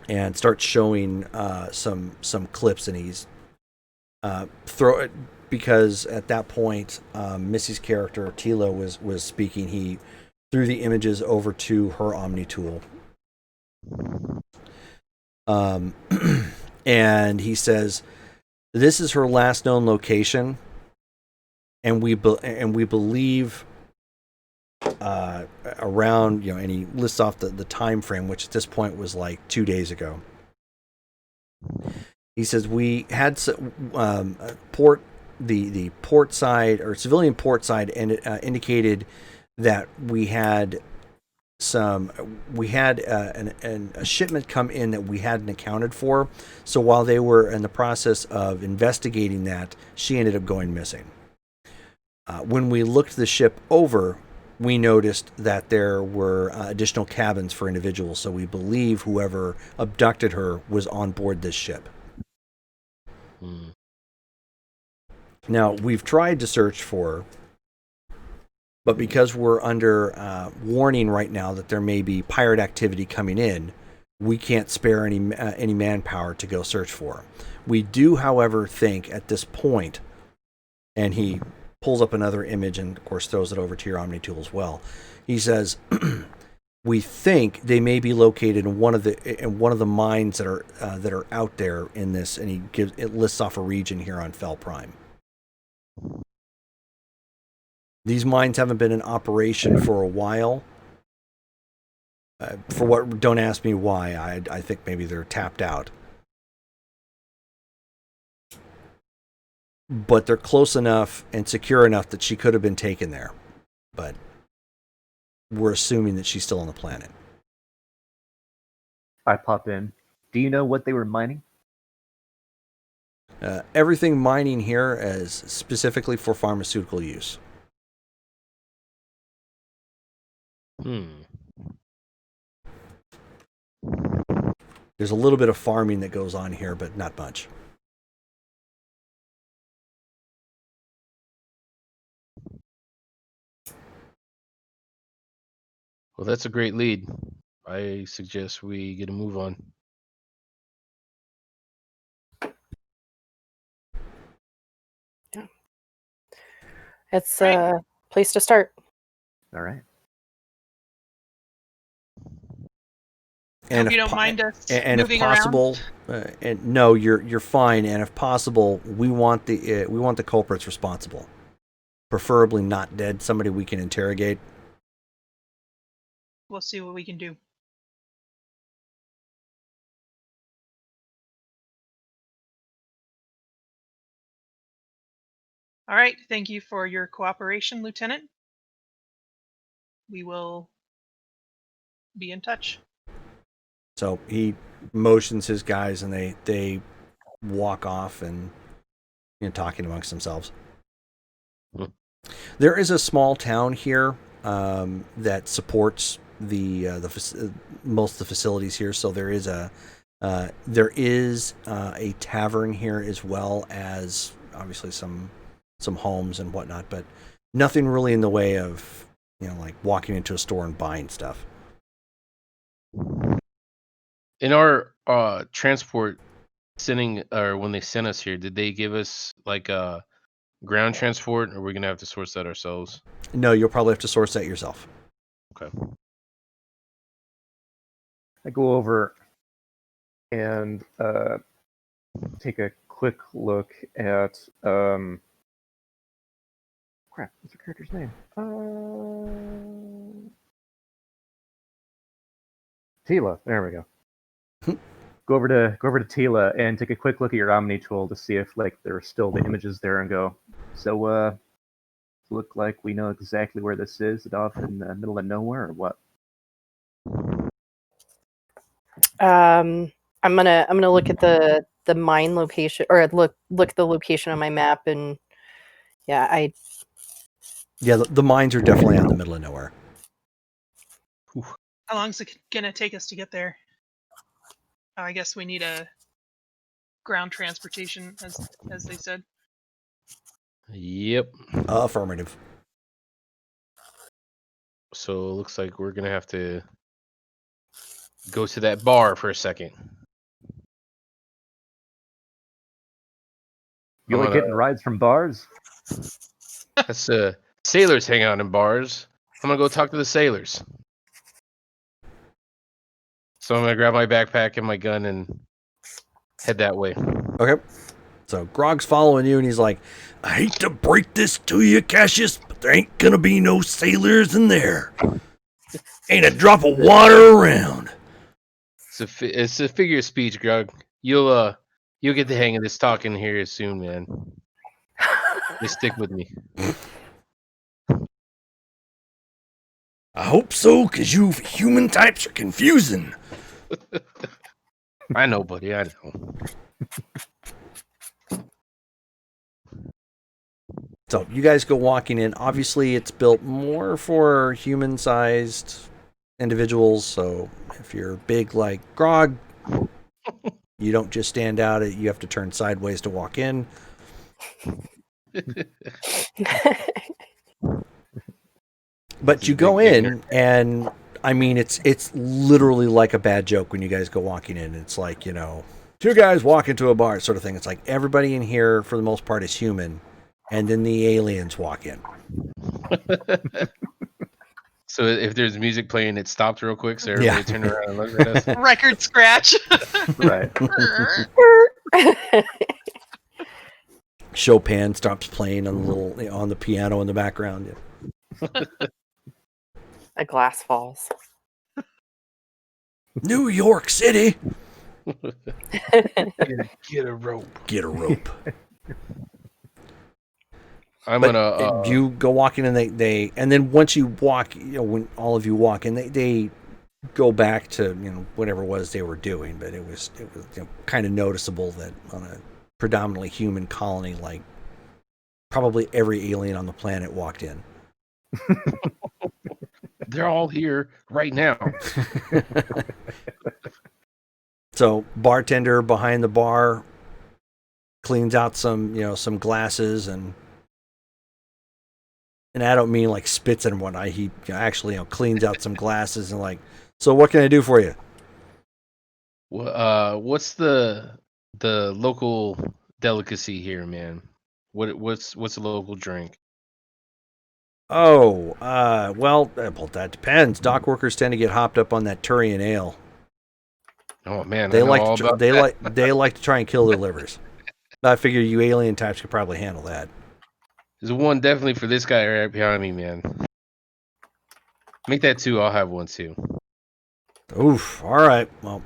and starts showing some clips, and he's because at that point Missy's character Tilo was speaking. He threw the images over to her Omni tool, and he says, "This is her last known location, and we believe." Around, and he lists off the time frame, which at this point was like 2 days ago. He says we had the port side, or civilian port side, and indicated that we had a shipment come in that we hadn't accounted for. So while they were in the process of investigating that, she ended up going missing. When we looked the ship over, we noticed that there were additional cabins for individuals, so we believe whoever abducted her was on board this ship. Now, we've tried to search for her, but because we're under warning right now that there may be pirate activity coming in, we can't spare any manpower to go search for her. We do, however, think at this point, and he pulls up another image and of course throws it over to your Omni tool as well. He says, we think they may be located in one of the mines that are out there in this, and it lists off a region here on Fel Prime. These mines haven't been in operation for a while. Don't ask me why. I think maybe they're tapped out. But they're close enough and secure enough that she could have been taken there. But we're assuming that she's still on the planet. I pop in. Do you know what they were mining? Everything mining here is specifically for pharmaceutical use. There's There's a little bit of farming that goes on here, but not much. Well, that's a great lead. I suggest we get a move on. It's Right. a place to start. All right. Hope you don't mind us and if moving possible, and no, you're fine. And if possible, we want the culprits responsible, preferably not dead. Somebody we can interrogate. We'll see what we can do. All right. Thank you for your cooperation, Lieutenant. We will be in touch. So he motions his guys, and they walk off and talking amongst themselves. Hmm. There is a small town here that supports most of the facilities here. So there is a tavern here, as well as obviously some homes and whatnot, but nothing really in the way of like walking into a store and buying stuff. In our transport sending, or when they sent us here, did they give us like a ground transport, or are we gonna have to source that ourselves? No, you'll probably have to source that yourself. Okay. I go over and take a quick look at crap. What's the character's name? Tila. There we go. Go over to Tila and take a quick look at your Omni tool to see if like there are still the images there, and go. So look like we know exactly where this is. Is it off in the middle of nowhere or what? I'm gonna look at the mine location, or look at the location on my map, and yeah, the mines are definitely out in the middle of nowhere. How long is it gonna take us to get there? I guess we need a ground transportation, as they said. Yep. Affirmative. So it looks like we're gonna have to go to that bar for a second. You like getting rides from bars? That's sailors hang out in bars. I'm gonna go talk to the sailors. So I'm gonna grab my backpack and my gun and head that way. Okay. So Grog's following you, and he's like, I hate to break this to you, Cassius, but there ain't gonna be no sailors in there. Ain't a drop of water around. It's a figure of speech, Grog. You'll get the hang of this talking here soon, man. Just stick with me. I hope so, 'cause you human types are confusing. I know, buddy. I know. so you guys go walking in. Obviously, it's built more for human-sized individuals. So if you're big like Grog, you don't just stand out. You have to turn sideways to walk in. But you go in, and I mean, it's literally like a bad joke when you guys go walking in. It's like, two guys walk into a bar sort of thing. It's like everybody in here, for the most part, is human, and then the aliens walk in. So if there's music playing, it stopped real quick, so everybody turn around and look at us. Record scratch. Right. Chopin stops playing on on the piano in the background. Yeah. A glass falls. New York City. Get a rope. Get a rope. I'm But gonna. you go walking, and they and then once you walk, when all of you walk in, they go back to whatever it was they were doing. But it was kind of noticeable that on a predominantly human colony, like probably every alien on the planet walked in. They're all here right now. So bartender behind the bar cleans out some glasses, and I don't mean like spits in one. He actually cleans out some glasses and like, so what can I do for you? What's the local delicacy here, man? What's the local drink? Oh, well, that depends. Dock workers tend to get hopped up on that Turian ale. Oh man, They I know like all to about they that. they like to try and kill their livers. I figure you alien types could probably handle that. There's one definitely for this guy right behind me, man. Make that 2. I'll have one too. Oof. All right. Well,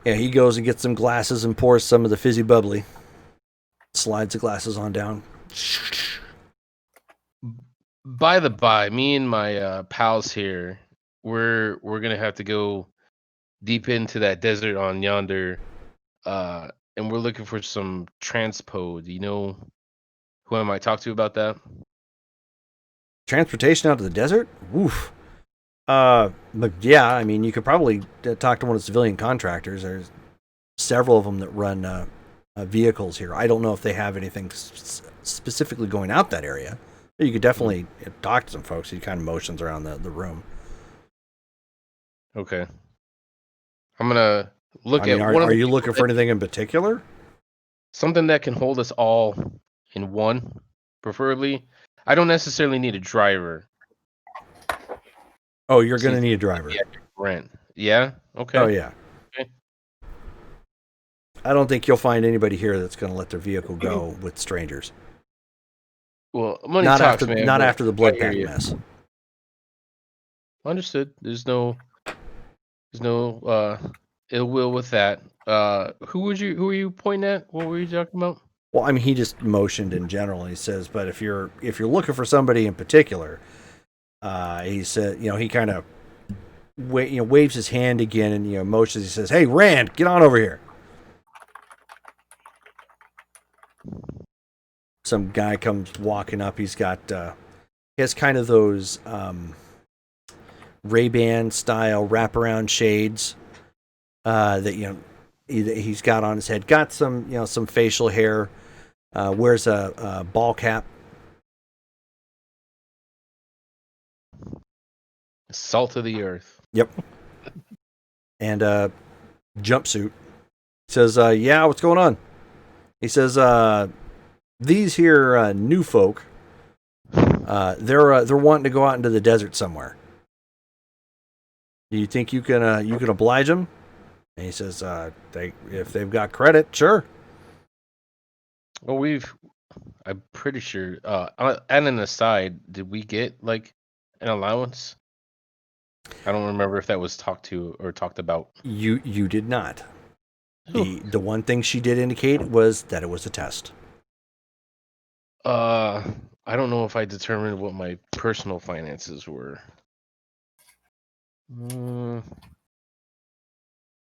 yeah. He goes and gets some glasses and pours some of the fizzy bubbly. Slides the glasses on down. By the by, me and my pals here, we're gonna have to go deep into that desert on yonder, and we're looking for some transpo. Do you know who I might talk to about that? Transportation out to the desert? Oof. But yeah, I mean, you could probably talk to one of the civilian contractors. There's several of them that run vehicles here. I don't know if they have anything specifically going out that area. But you could definitely talk to some folks. He kind of motions around the room. Okay. I'm gonna look I mean, at one of are the you people looking for anything in particular? something that can hold us all in one, preferably. I don't necessarily need a driver. Oh, you're going to See, need a driver. yeah, rent. Yeah. Okay. Oh, yeah. Okay. I don't think you'll find anybody here that's going to let their vehicle go with strangers. Well, money Not talks, after man. not but after the I blood hear pact you. mess. Understood. There's no ill will with that. Who are you pointing at? What were you talking about? Well, I mean, he just motioned in general. He says, but if you're looking for somebody in particular, he said, he kind of waves his hand again and motions. He says, "Hey, Rand, get on over here." Some guy comes walking up. He's got he has kind of those Ray-Ban style wraparound shades that he's got on his head. Got some some facial hair. Wears a ball cap. Salt of the earth. Yep. And jumpsuit. Says, "Yeah, what's going on?" He says, "These here new folk, they're wanting to go out into the desert somewhere. Do you think you can oblige them?" And he says, if they've got credit, sure." Well, I'm pretty sure. And an aside, did we get like an allowance? I don't remember if that was talked about. You did not. The one thing she did indicate was that it was a test. I don't know if I determined what my personal finances were.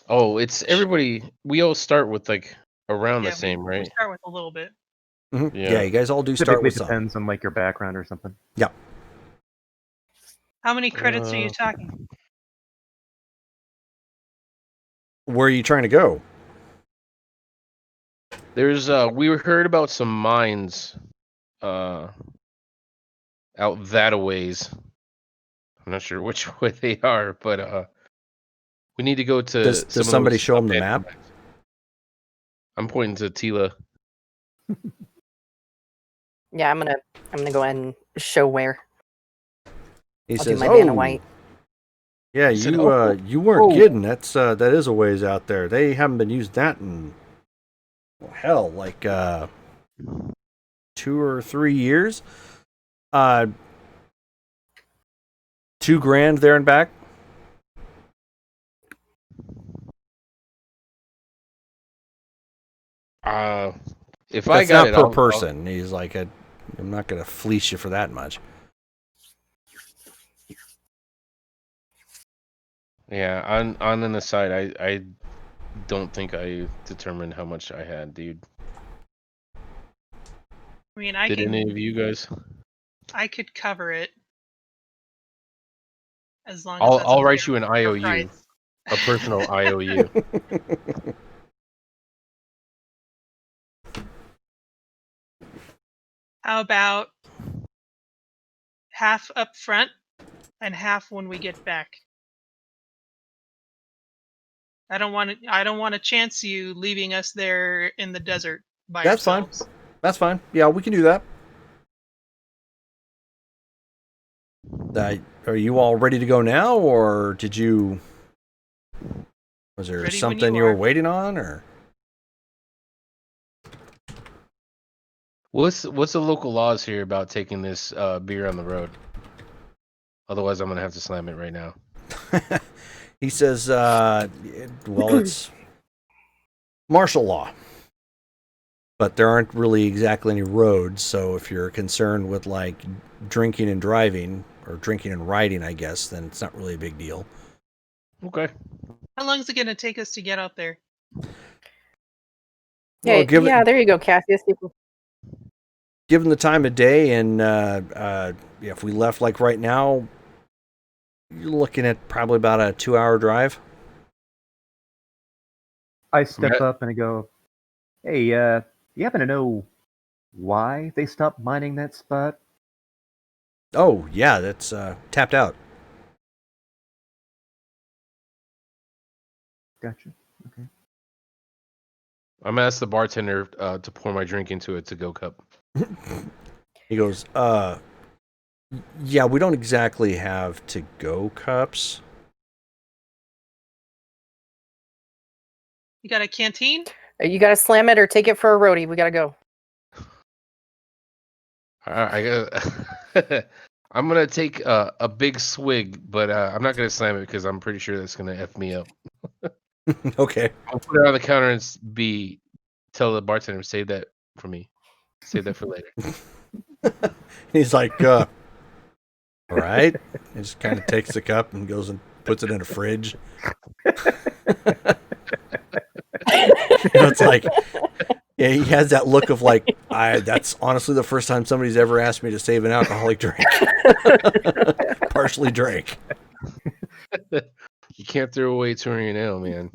Oh, it's everybody. We all start with like around the same, we right? start with a little bit. Mm-hmm. Yeah. Yeah, you guys all do start Typically with some. depends on like your background or something. Yeah. How many credits are you talking? Where are you trying to go? There's we heard about some mines out that a ways. I'm not sure which way they are, but we need to go to Does some of somebody those show them the abandoned map? mines. I'm pointing to Tila. Yeah, I'm gonna go ahead and show where. He I'll says, do my Vanna White. Yeah, He said, you weren't oh." kidding. That is a ways out there. They haven't been using that in like 2 or 3 years. $2,000 there and back. If I That's got not it per I'll- person. He's like, I'm not going to fleece you for that much. Yeah, on an aside, I don't think I determined how much I had, dude. I mean, Did any of you guys? I could cover it as long as I'll that's I'll a write fair you an IOU. price. A personal IOU. How about half up front and half when we get back? I don't want to chance you leaving us there in the desert by That's fine. ourselves. That's fine. Yeah, we can do that. Are you all ready to go now, or did you? Was there Ready when something you you were are. waiting on, or? What's the local laws here about taking this beer on the road? Otherwise, I'm gonna have to slam it right now. He says, well, it's martial law. But there aren't really exactly any roads, so if you're concerned with, like, drinking and driving, or drinking and riding, I guess, then it's not really a big deal. Okay. How long is it going to take us to get out there? Well, Yeah, there you go, Cassius. given the time of day, and if we left, like, right now, you're looking at probably about a 2-hour drive. I step Right. up and I go, "Hey, you happen to know why they stopped mining that spot?" Oh, yeah, that's tapped out. Gotcha. Okay. I'm gonna ask the bartender to pour my drink into a to-go cup. He goes, yeah, we don't exactly have to-go cups. You got a canteen? You got to slam it or take it for a roadie. We got to go. I got. I'm gonna take a big swig, but I'm not gonna slam it because I'm pretty sure that's gonna f me up. Okay. I'll put it on the counter and tell the bartender save that for me. Save that for later. He's like, all right. He just kind of takes the cup and goes and puts it in a fridge. It's like, yeah, he has that look of like, that's honestly the first time somebody's ever asked me to save an alcoholic drink. Partially drank. You can't throw away touring an ale, man.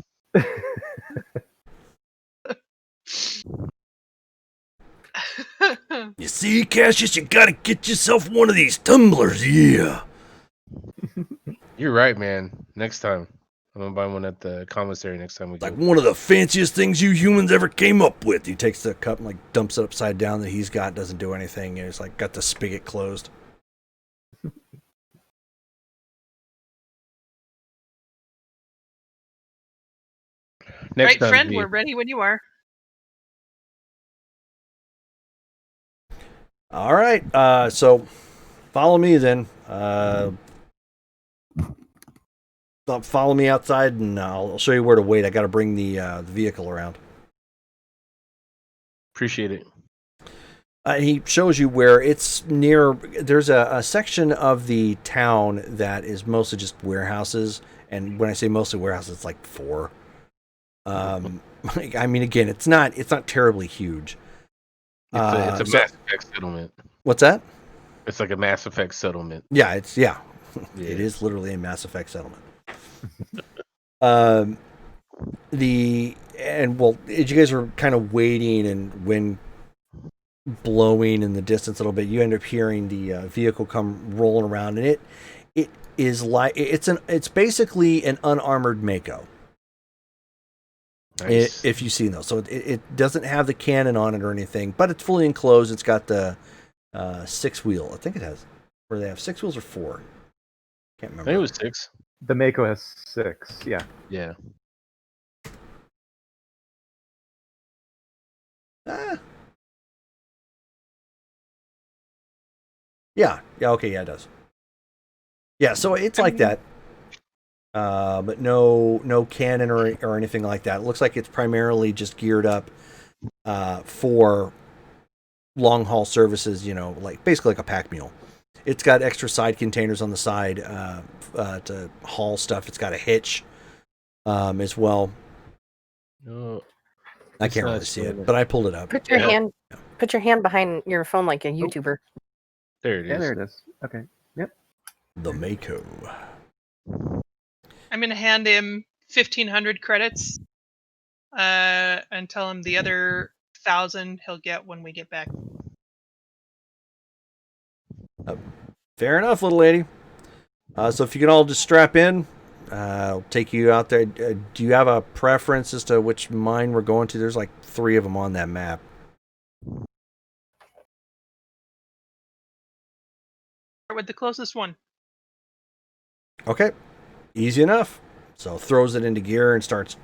You see, Cassius, you gotta get yourself one of these tumblers, yeah. You're right, man. Next time, I'm gonna buy one at the commissary next time we go. Like one of the fanciest things you humans ever came up with. He takes the cup and like dumps it upside down that he's got, doesn't do anything, and he's like got the spigot closed. Next Right, time, friend, G. we're ready when you are. All right, so follow me then. Follow me outside, and I'll show you where to wait. I got to bring the vehicle around. Appreciate it. He shows you where it's near. There's a section of the town that is mostly just warehouses, and when I say mostly warehouses, it's like 4. I mean, again, it's not terribly huge. It's a Mass Effect settlement. What's that? It's like a Mass Effect settlement. Yeah, it Yeah. is literally a Mass Effect settlement. As you guys were kind of waiting and wind blowing in the distance a little bit, you end up hearing the vehicle come rolling around, and it is like it's basically an unarmored Mako. Nice. If you've seen those, so it doesn't have the cannon on it or anything, but it's fully enclosed. It's got the 6-wheel. I think it has. Where they have 6 wheels or 4. Can't I remember. think it was 6. The Mako has 6. Yeah. Yeah. Yeah. Okay. Yeah, it does. Yeah. So it's like that, but no cannon or anything like that. It looks like it's primarily just geared up for long haul services. Like basically like a pack mule. It's got extra side containers on the side to haul stuff. It's got a hitch as well. No, I It's can't not really see showing it, it. but I pulled it up. Put your Yeah. hand behind your phone like a YouTuber. there it is. Yeah, there it is. Okay. The Mako. I'm going to hand him 1,500 credits, and tell him the other 1,000 he'll get when we get back. Fair enough, little lady. So if you can all just strap in, I'll take you out there. Do you have a preference as to which mine we're going to? There's like 3 of them on that map. Start with the closest one. Okay, easy enough. So throws it into gear and starts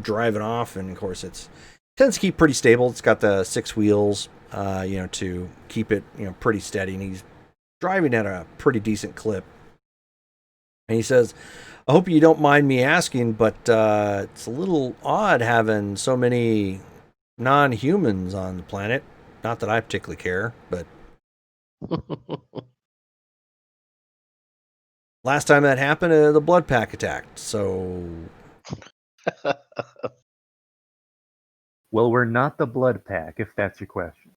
driving off, and of course it tends to keep pretty stable. It's got the 6 wheels, to keep it, pretty steady, and he's driving at a pretty decent clip. And he says, I hope you don't mind me asking, but it's a little odd having so many non-humans on the planet. Not that I particularly care, but last time that happened, the Blood Pack attacked. So, Well, we're not the Blood Pack, if that's your question.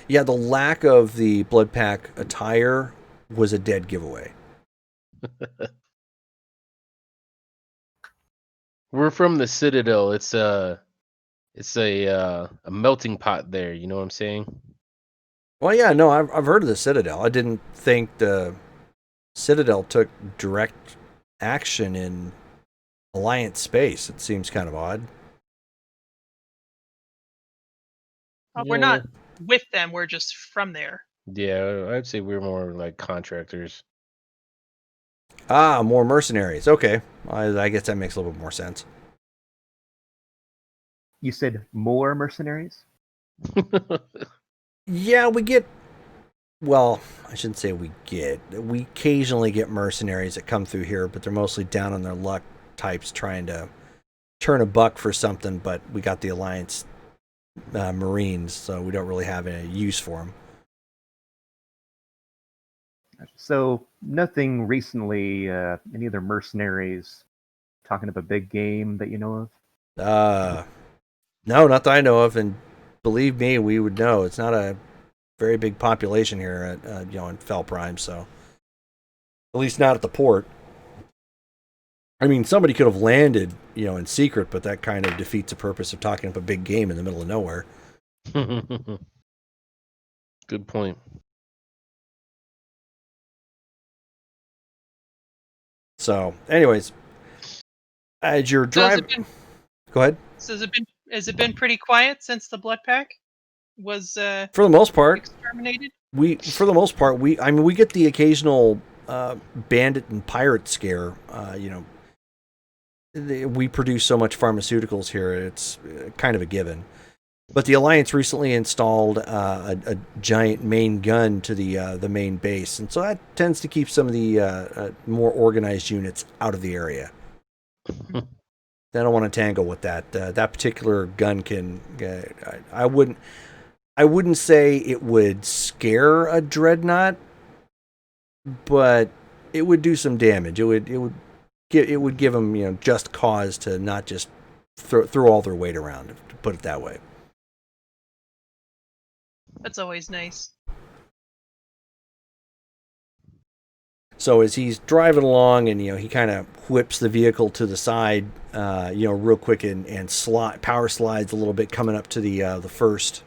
yeah, the lack of the Blood Pack attire was a dead giveaway. We're from the Citadel. It's a melting pot there. You know what I'm saying? Well, yeah, no, I've heard of the Citadel. I didn't think the Citadel took direct action in Alliance space. It seems kind of odd. We're not with them. We're just from there. Yeah, I'd say we're more like contractors. Ah, more mercenaries. Okay, I guess that makes a little bit more sense. You said more mercenaries? Yeah, we get. Well, I shouldn't say we get. We occasionally get mercenaries that come through here, but they're mostly down on their luck types trying to turn a buck for something. But we got the Alliance Marines, so we don't really have any use for them. So, nothing recently, any other mercenaries talking of a big game that you know of? No, not that I know of, and believe me, we would know. It's not a very big population here at in Fel Prime, so at least not at the port. I mean, somebody could have landed, in secret, but that kind of defeats the purpose of talking up a big game in the middle of nowhere. Good point. So, anyways, as you're driving, go ahead. So has it been pretty quiet since the Blood Pack was For the most part, exterminated? we get the occasional bandit and pirate scare. We produce so much pharmaceuticals here; it's kind of a given. But the Alliance recently installed a giant main gun to the main base, and so that tends to keep some of the more organized units out of the area. They don't want to tangle with that. That particular gun can. I wouldn't say it would scare a dreadnought, but it would do some damage. It would give them just cause to not just throw all their weight around, to put it that way. That's always nice. So as he's driving along, and he kind of whips the vehicle to the side, real quick, and power slides a little bit, coming up to the first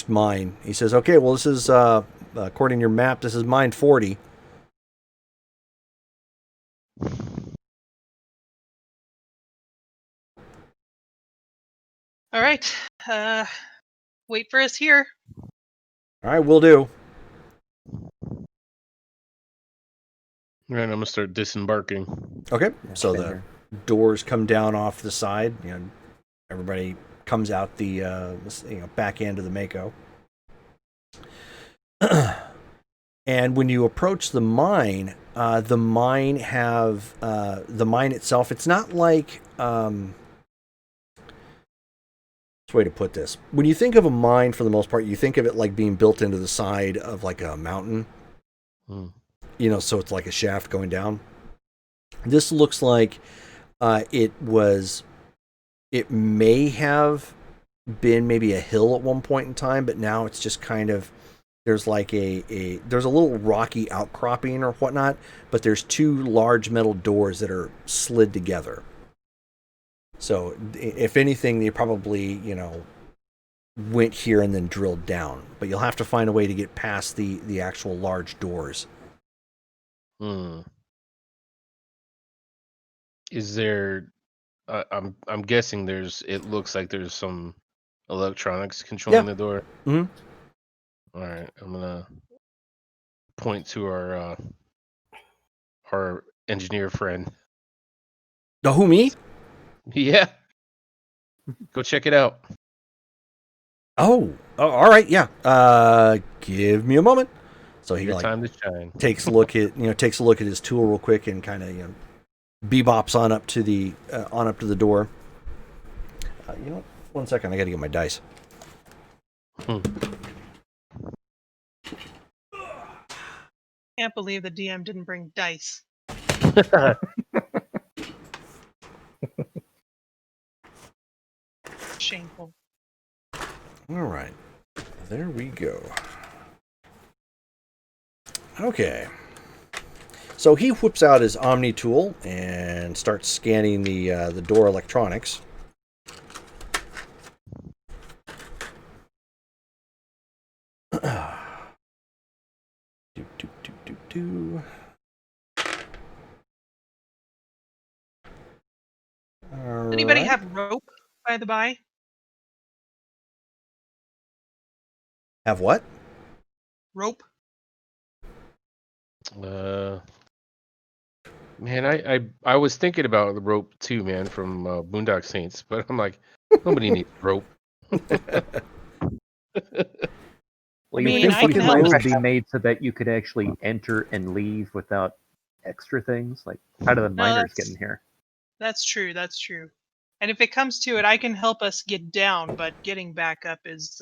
mine. He says, "Okay, well, this is according to your map, this is mine 40." All right. Wait for us here. All right, will do. Right, I'm gonna start disembarking. Okay, so the doors come down off the side. Everybody comes out the back end of the Mako. And when you approach the mine itself, it's not like way to put this. When you think of a mine, for the most part, you think of it like being built into the side of like a mountain. So it's like a shaft going down. This looks like it may have been maybe a hill at one point in time, but now it's just kind of, there's like there's a little rocky outcropping or whatnot, but there's two large metal doors that are slid together. So if anything, they probably, went here and then drilled down. But you'll have to find a way to get past the actual large doors. Is there? I'm guessing there's. It looks like there's some electronics controlling the door. Mm-hmm. All right, I'm gonna point to our engineer friend. Oh, who, me? Yeah, go check it out. Oh, all right, yeah. Give me a moment. So he Your time to shine. takes a look at his tool real quick and kind of bebops on up to the door. One second, I got to get my dice. Can't believe the DM didn't bring dice. Shameful. All right, there we go. Okay. So he whips out his Omni tool and starts scanning the door electronics. Anybody have rope, by the by? Have what? Rope? Man, I was thinking about the rope too, man, from Boondock Saints, but I'm like, nobody needs rope. Well, I you mean, think I these can lines help. would be made so that you could actually enter and leave without extra things? Like, how do the miners get in here? That's true. That's true. And if it comes to it, I can help us get down, but getting back up is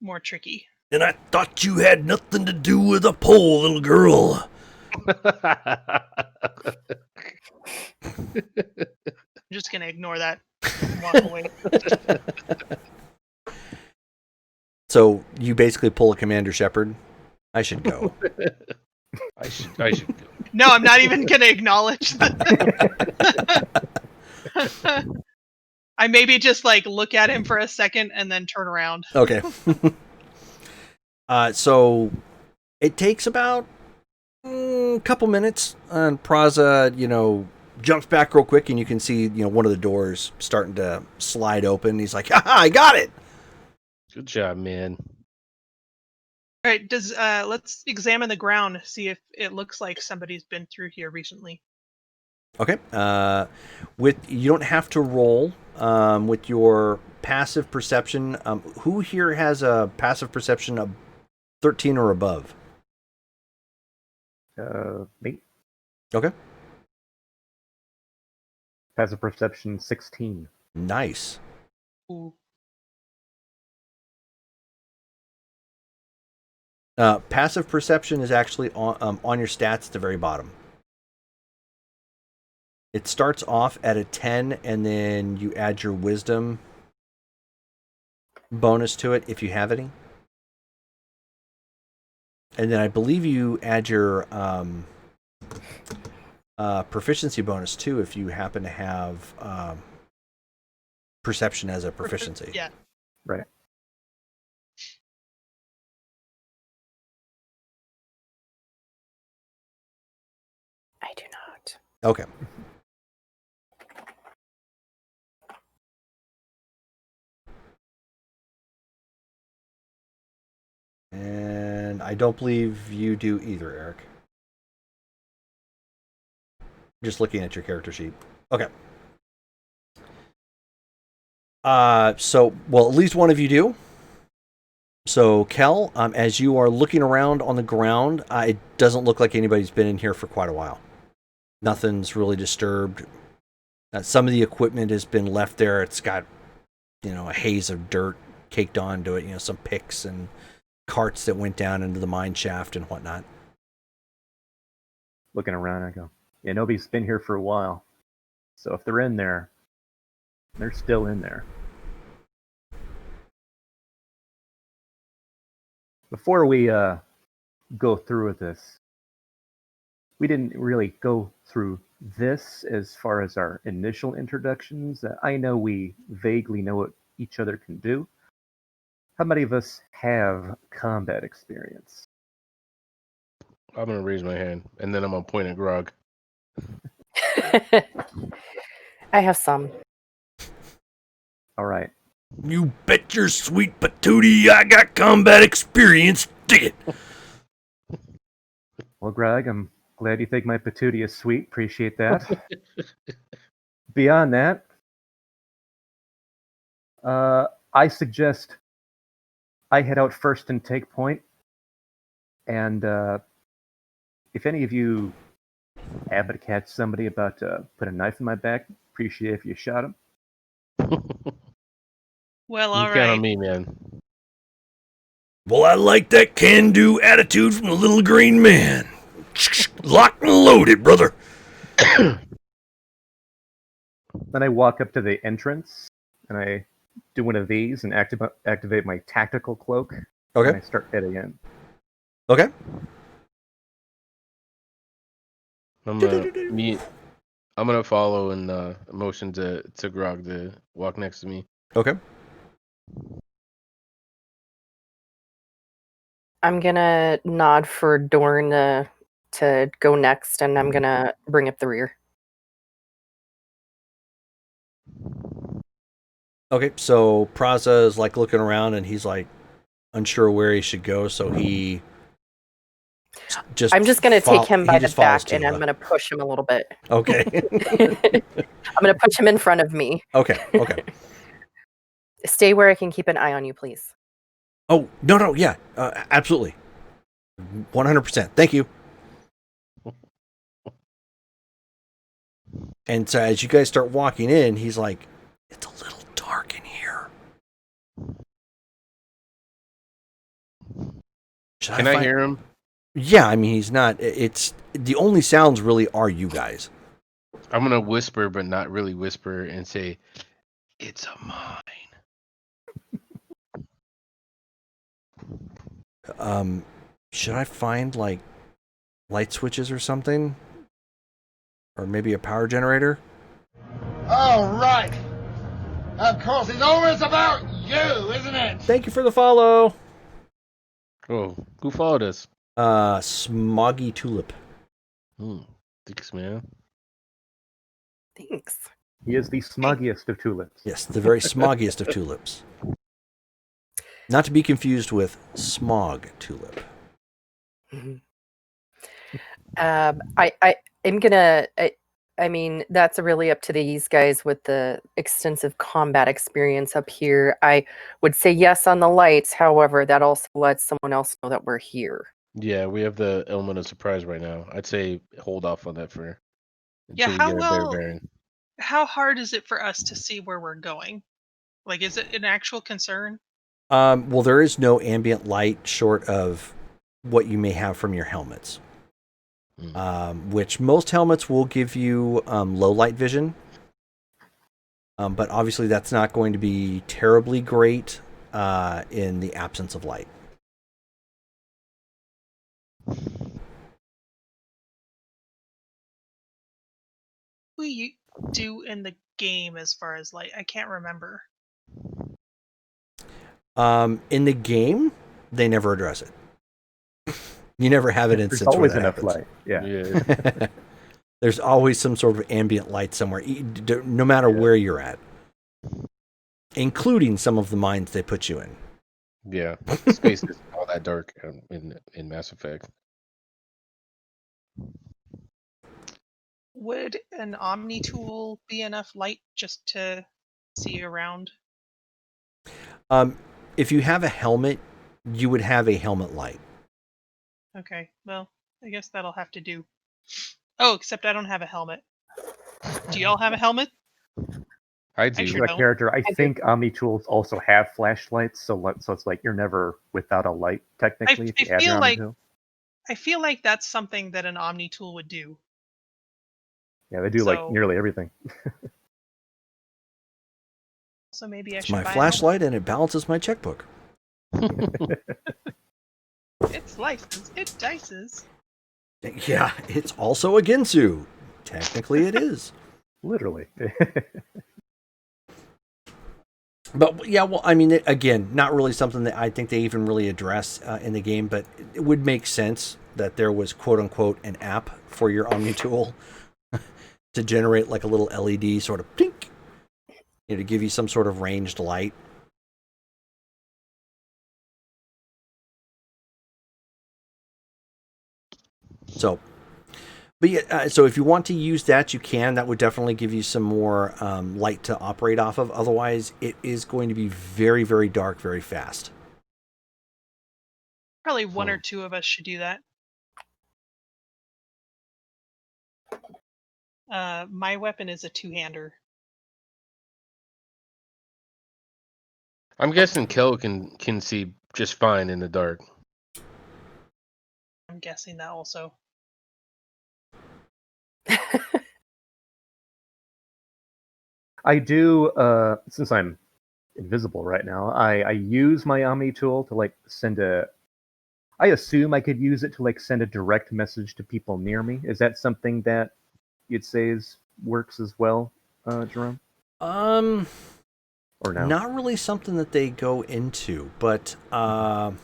more tricky. And I thought you had nothing to do with a pole, little girl. I'm just gonna ignore that and walk away. So you basically pull a Commander Shepard. I should go. I should go. No, I'm not even gonna acknowledge that. I maybe just like look at him for a second and then turn around. Okay. So it takes about a couple minutes, and Praza, jumps back real quick, and you can see, one of the doors starting to slide open. He's like, "Haha, I got it!" Good job, man. All right, let's examine the ground, see if it looks like somebody's been through here recently. Okay. You don't have to roll with your passive perception. Who here has a passive perception of 13 or above? Me. Okay. Passive perception 16. Nice. Ooh. Passive perception is actually on your stats at the very bottom. It starts off at a 10, and then you add your wisdom bonus to it if you have any. And then I believe you add your proficiency bonus too if you happen to have perception as a proficiency. Yeah. Right. I do not. Okay. And I don't believe you do either, Eric. Just looking at your character sheet. Okay. Well, at least one of you do. So, Kel, as you are looking around on the ground, it doesn't look like anybody's been in here for quite a while. Nothing's really disturbed. Some of the equipment has been left there. It's got, a haze of dirt caked onto it. Some picks and carts that went down into the mine shaft and whatnot. Looking around, I go, yeah, nobody's been here for a while. So if they're in there, they're still in there. Before we go through with this, we didn't really go through this as far as our initial introductions. I know we vaguely know what each other can do. How many of us have combat experience? I'm gonna raise my hand, and then I'm gonna point at Grog. I have some. All right. You bet your sweet patootie I got combat experience. Dig it. Well, Greg, I'm glad you think my patootie is sweet. Appreciate that. Beyond that, I suggest I head out first and take point. And if any of you happen to catch somebody about to put a knife in my back, appreciate if you shot him. Well, You all count right. on me, man. Well, I like that can-do attitude from the little green man. Locked and loaded, brother. Then I walk up to the entrance and I do one of these and activate my tactical cloak. And Okay. I start heading in. Okay. I'm gonna follow and motion to Grog to walk next to me. Okay. I'm gonna nod for Dorn to go next, and I'm gonna bring up the rear. Okay. So Praza is like looking around and he's like unsure where he should go, so he just. I'm just gonna take him he by the just follows back, and I'm Tila. gonna push him a little bit. Okay. I'm gonna push him in front of me. Okay. Okay. Stay where I can keep an eye on you, please. Oh no, yeah, absolutely, 100%. Thank you. And so as you guys start walking in, he's like, "It's a little dark in here. Should Can I hear him? Yeah, I mean he's not. It's the only sounds really are you guys. I'm gonna whisper, but not really whisper, and say, "It's a mine." Should I find like light switches or something, or maybe a power generator? All right. Of course, it's always about you, isn't it? Thank you for the follow. Oh, who followed us? Smoggy Tulip. Thanks, man. Thanks. He is the smuggiest of tulips. Yes, the very smoggiest of tulips. Not to be confused with smog tulip. I'm gonna. I mean, that's really up to these guys with the extensive combat experience up here. I would say yes on the lights. However, that also lets someone else know that we're here. Yeah, we have the element of surprise right now. I'd say hold off on that for Yeah, until how we get a better well- bearing. How hard is it for us to see where we're going? Like, is it an actual concern? Well, there is no ambient light short of what you may have from your helmets, which most helmets will give you low light vision. But obviously that's not going to be terribly great in the absence of light. We do in the game as far as light? I can't remember. In the game, they never address it. You never have an There's instance where always that enough happens. light. Yeah. Yeah. There's always some sort of ambient light somewhere, no matter where you're at, including some of the mines they put you in. Yeah. Space is all that dark in Mass Effect. Would an Omni tool be enough light just to see around? If you have a helmet, you would have a helmet light. Okay, well, I guess that'll have to do. Oh, except I don't have a helmet. Do y'all have a helmet? I do. Actually, My don't. character, I do. think Omni tools also have flashlights, so it's like you're never without a light technically. if you I add your feel Omni like- tool. I feel like that's something that an Omni tool would do. Yeah, they do like so- nearly everything. So maybe I It's should my buy a helmet. flashlight, and it balances my checkbook. It slices. It dices. Yeah, it's also a Ginsu. Technically, it is. Literally. But yeah, well, I mean, again, not really something that I think they even really address in the game, but it would make sense that there was quote unquote an app for your Omni tool to generate like a little LED sort of blink, to give you some sort of ranged light. So, but yeah, so if you want to use that, you can. That would definitely give you some more light to operate off of. Otherwise, it is going to be very, very dark, very fast. Probably one or two of us should do that. My weapon is a two-hander. I'm guessing Kel can see just fine in the dark. I'm guessing that also. I do, since I'm invisible right now, I use my Omni tool to like send I assume I could use it to like send a direct message to people near me. Is that something that you'd say works as well, Jerome? Or no? Not really something that they go into, but I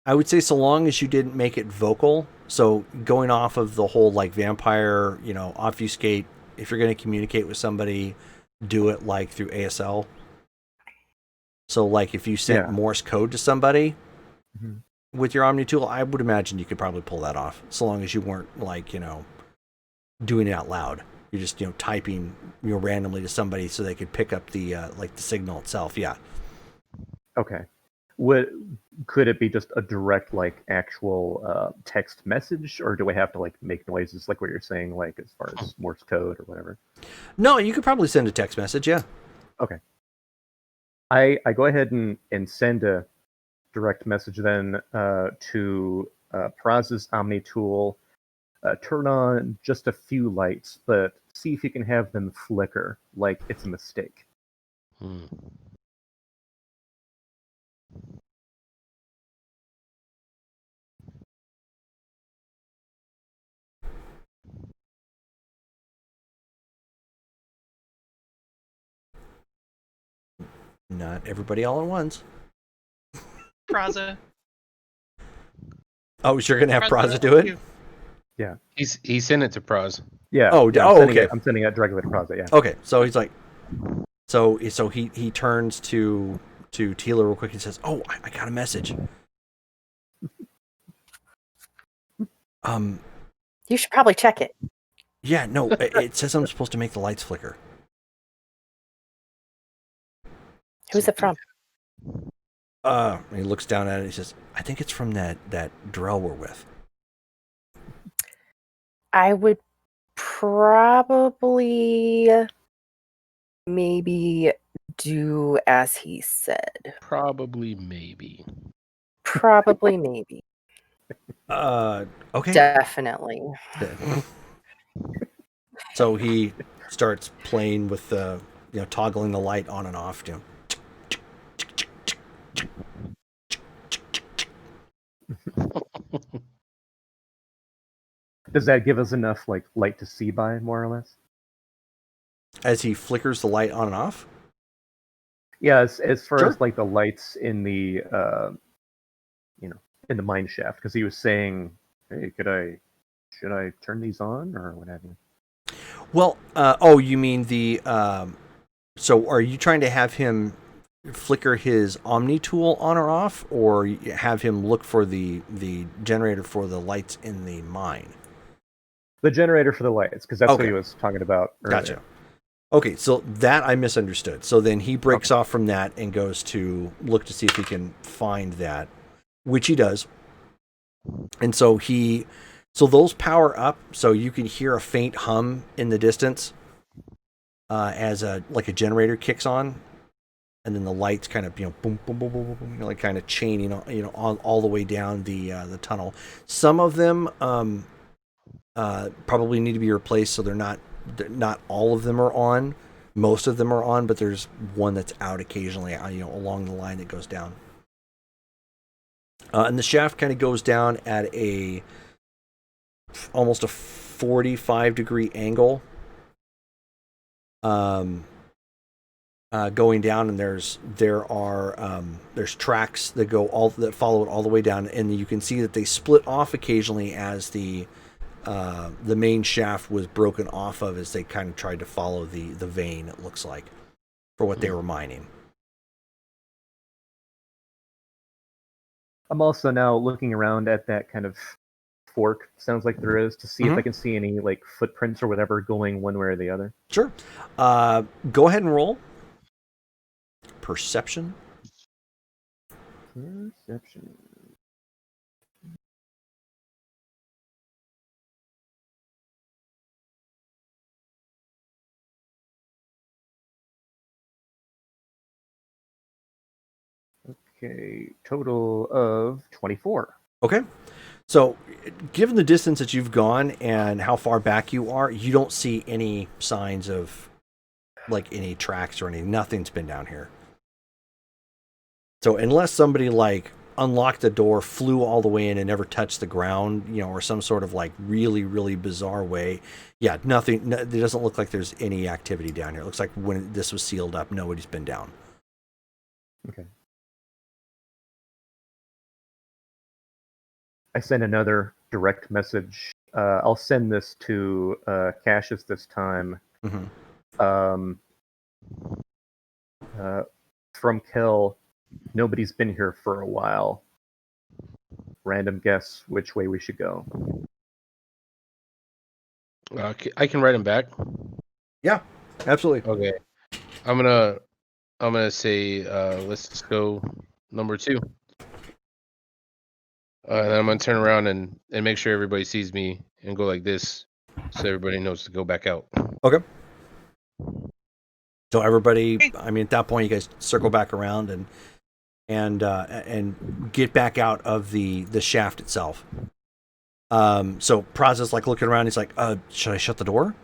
would say so long as you didn't make it vocal. So going off of the whole like vampire, obfuscate. If you're going to communicate with somebody, do it like through ASL. So like if you sent Morse code to somebody with your Omni tool, I would imagine you could probably pull that off, so long as you weren't like doing it out loud. You're just typing randomly to somebody so they could pick up the like the signal itself. Yeah. Okay. Could it be just a direct like actual text message, or do we have to like make noises like what you're saying, like as far as Morse code or whatever? No, you could probably send a text message. Yeah. Okay. I go ahead and send a direct message then to Praz's Omni tool. Turn on just a few lights, but see if you can have them flicker like it's a mistake. Not everybody all at once. Praza. Oh, you're gonna have Praza do it? Yeah. He sent it to Praz. Yeah. Okay. I'm sending it directly to Praza. Yeah. Okay, so he's like, so he turns to Tila real quick and says, "Oh, I got a message." You should probably check it. Yeah, no, it says I'm supposed to make the lights flicker. Who's it from? And he looks down at it and he says, "I think it's from that Drell we're with." I would probably maybe do as he said. Probably, maybe. Probably, maybe. Okay. Definitely. So he starts playing with the, toggling the light on and off. Does that give us enough like light to see by, more or less? As he flickers the light on and off? Yeah, as far Sure. as like the lights in the in the mine shaft, because he was saying, "Hey, should I turn these on or what have you?" Well, you mean the so are you trying to have him flicker his Omni tool on or off, or have him look for the generator for the lights in the mine? The generator for the lights, because that's what he was talking about earlier. Gotcha. Okay, so that I misunderstood. So then he breaks off from that and goes to look to see if he can find that, which he does. And so those power up, so you can hear a faint hum in the distance as a generator kicks on, and then the lights kind of boom boom boom boom boom, like kind of chaining all the way down the tunnel. Some of them probably need to be replaced, so they're not all of them are on. Most of them are on, but there's one that's out occasionally, along the line that goes down. And the shaft kind of goes down at almost a 45-degree angle. Going down, and there's tracks that follow it all the way down, and you can see that they split off occasionally as the main shaft was broken off of, as they kind of tried to follow the vein, it looks like, for what they were mining. I'm also now looking around at that kind of fork, sounds like there is, to see if I can see any like footprints or whatever going one way or the other. Sure. Go ahead and roll perception. Perception. Okay, total of 24. Okay. So, given the distance that you've gone and how far back you are, you don't see any signs of like any tracks or anything. Nothing's been down here. So, unless somebody like unlocked the door, flew all the way in, and never touched the ground, or some sort of like really, really bizarre way, yeah, nothing. It doesn't look like there's any activity down here. It looks like when this was sealed up, nobody's been down. Okay. I send another direct message. I'll send this to Cassius this time. Mm-hmm. From Kel, nobody's been here for a while. Random guess which way we should go. I can write him back. Yeah, absolutely. Okay. I'm gonna say let's just go number 2. Then I'm gonna turn around and make sure everybody sees me and go like this, so everybody knows to go back out. Okay. So everybody, I mean, at that point, you guys circle back around and get back out of the shaft itself. So Praz is like looking around. He's like, should I shut the door?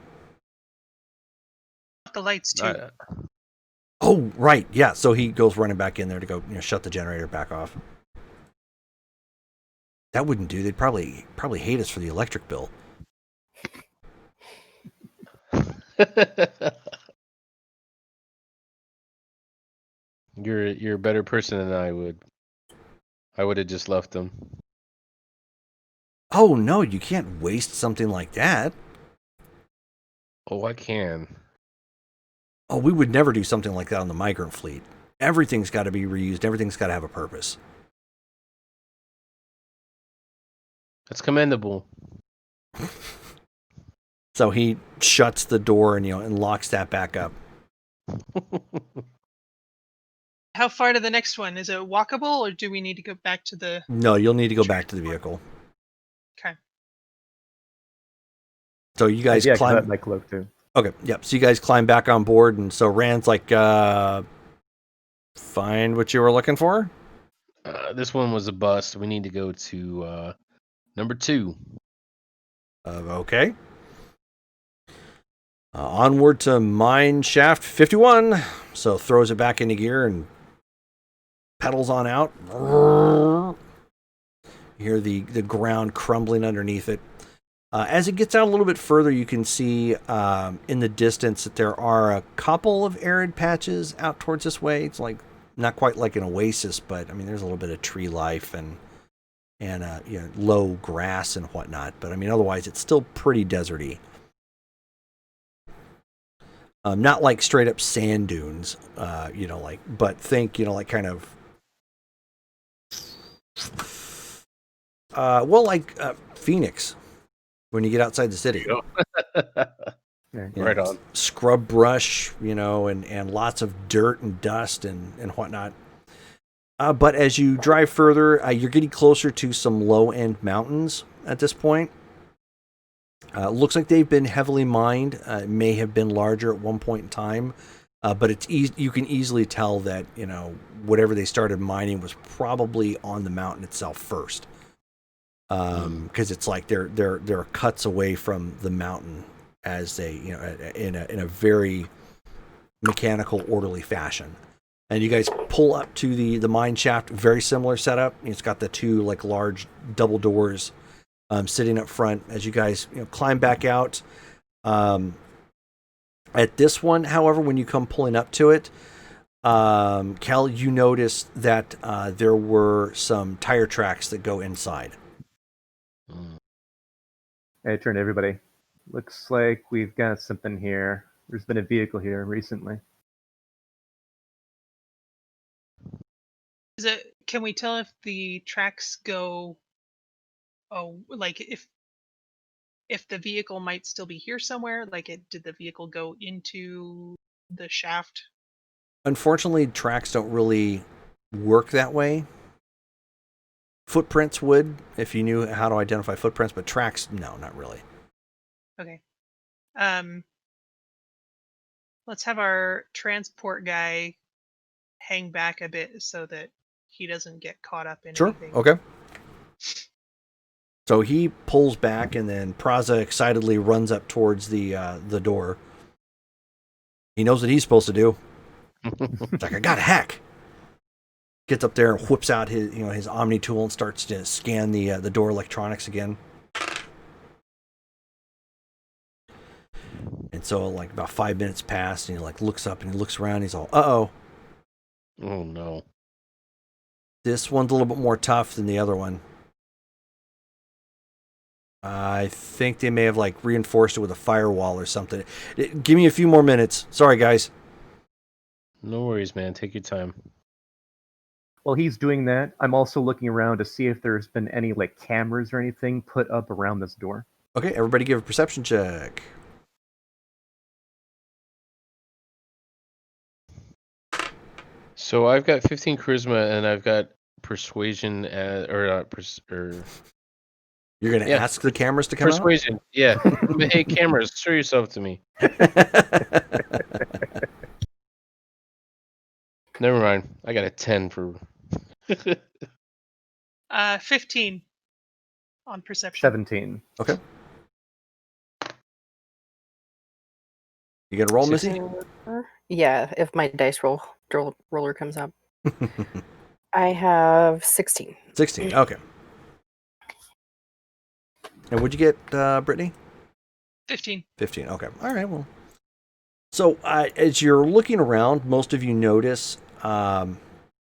The lights too. Oh, right. Yeah. So he goes running back in there to go, shut the generator back off. That wouldn't do. They'd probably hate us for the electric bill. You're a better person than I would. I would have just left them. Oh no, you can't waste something like that. Oh, I can. Oh, we would never do something like that on the migrant fleet. Everything's got to be reused. Everything's got to have a purpose. That's commendable. So he shuts the door and locks that back up. How far to the next one? Is it walkable, or do we need to go back to the... No, you'll need to go back to the vehicle. Okay. So you guys I climb. got my cloak too. Okay, yep. So you guys climb back on board, and so Rand's like, find what you were looking for? This one was a bust. We need to go to number 2. Okay. Onward to mine shaft 51. So throws it back into gear and pedals on out. You hear the ground crumbling underneath it. As it gets out a little bit further, you can see in the distance that there are a couple of arid patches out towards this way. It's like not quite like an oasis, but I mean, there's a little bit of tree life and low grass and whatnot. But I mean, otherwise, it's still pretty deserty. Not like straight up sand dunes, but think, like kind of, Phoenix when you get outside the city. Right on. Scrub brush, and lots of dirt and dust and whatnot. But as you drive further, you're getting closer to some low-end mountains at this point. Looks like they've been heavily mined. May have been larger at one point in time, but it's you can easily tell that whatever they started mining was probably on the mountain itself first, because it's like they're cuts away from the mountain as they in a very mechanical, orderly fashion. And you guys pull up to the mine shaft. Very similar setup. It's got the two like large double doors sitting up front. As you guys climb back out. At this one, however, when you come pulling up to it, Cal, you notice that there were some tire tracks that go inside. I turn to everybody. Looks like we've got something here. There's been a vehicle here recently. Can we tell if the tracks go? Oh, like if the vehicle might still be here somewhere? Like, did the vehicle go into the shaft? Unfortunately, tracks don't really work that way. Footprints would, if you knew how to identify footprints, but tracks, no, not really. Okay. Let's have our transport guy hang back a bit so that he doesn't get caught up in Sure. anything. Okay. So he pulls back, and then Praza excitedly runs up towards the door. He knows what he's supposed to do. It's like, I got a hack. Gets up there and whips out his Omni tool and starts to scan the door electronics again. And so like about 5 minutes pass, and he like looks up and he looks around. He's all, uh-oh. Oh no. This one's a little bit more tough than the other one. I think they may have like reinforced it with a firewall or something. Give me a few more minutes. Sorry, guys. No worries, man. Take your time. While he's doing that, I'm also looking around to see if there's been any like cameras or anything put up around this door. Okay, everybody give a perception check. So I've got 15 charisma and I've got persuasion You're going to ask the cameras to come persuasion. Yeah. Hey, cameras, show yourself to me. out? Never mind. I got a 10 for. 15 on perception. 17. Okay. You gonna roll, Missy? Yeah, if my dice roller comes up. I have 16. 16. Okay. And what'd you get, Brittany? 15. 15. Okay. All right. Well, so as you're looking around, most of you notice, and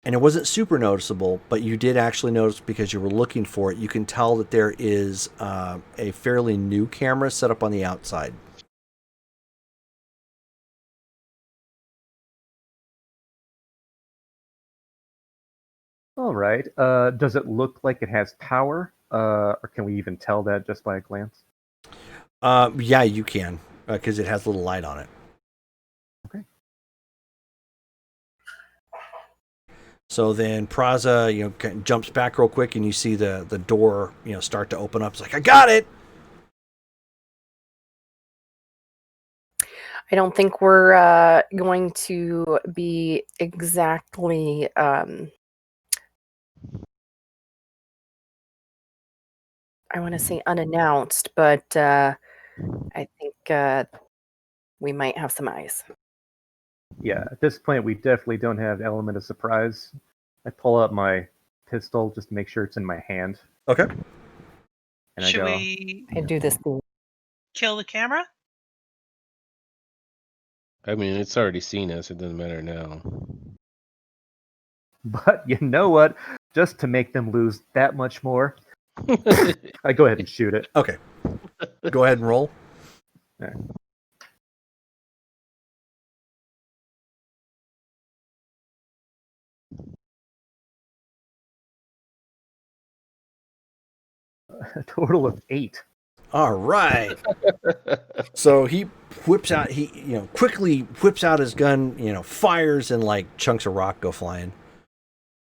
it wasn't super noticeable, but you did actually notice because you were looking for it. You can tell that there is a fairly new camera set up on the outside. All right. Does it look like it has power? Or can we even tell that just by a glance? Yeah, you can, because it has a little light on it. Okay. So then Praza, jumps back real quick, and you see the door, start to open up. It's like, I got it. I don't think we're going to be exactly I want to say unannounced, but I think we might have some eyes. Yeah, at this point, we definitely don't have element of surprise. I pull out my pistol just to make sure it's in my hand. Okay. And Should I go, we I do this thing. kill the camera? I mean, it's already seen us. It doesn't matter now. but you know what? Just to make them lose that much more, I go ahead and shoot it. Okay. Go ahead and roll. Yeah. A total of 8. All right. So he whips out. He quickly whips out his gun. Fires, and like chunks of rock go flying.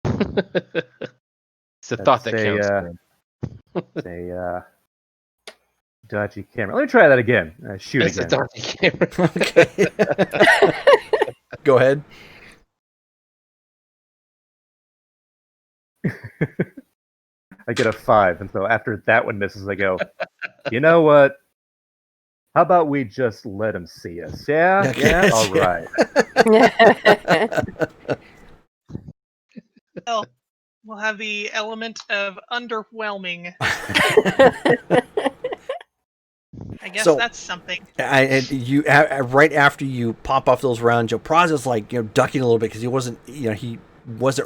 It's the thought that That's counts. a dodgy camera. Let me try that again. Shoot That's the again. thought camera. Okay. Go ahead. I get a 5, and so after that one misses, I go, you know what? How about we just let him see us? Yeah? Okay. Yeah? All right. Well, we'll have the element of underwhelming. I guess So- that's something. And you right after you pop off those rounds, Joe Praz is like ducking a little bit because he wasn't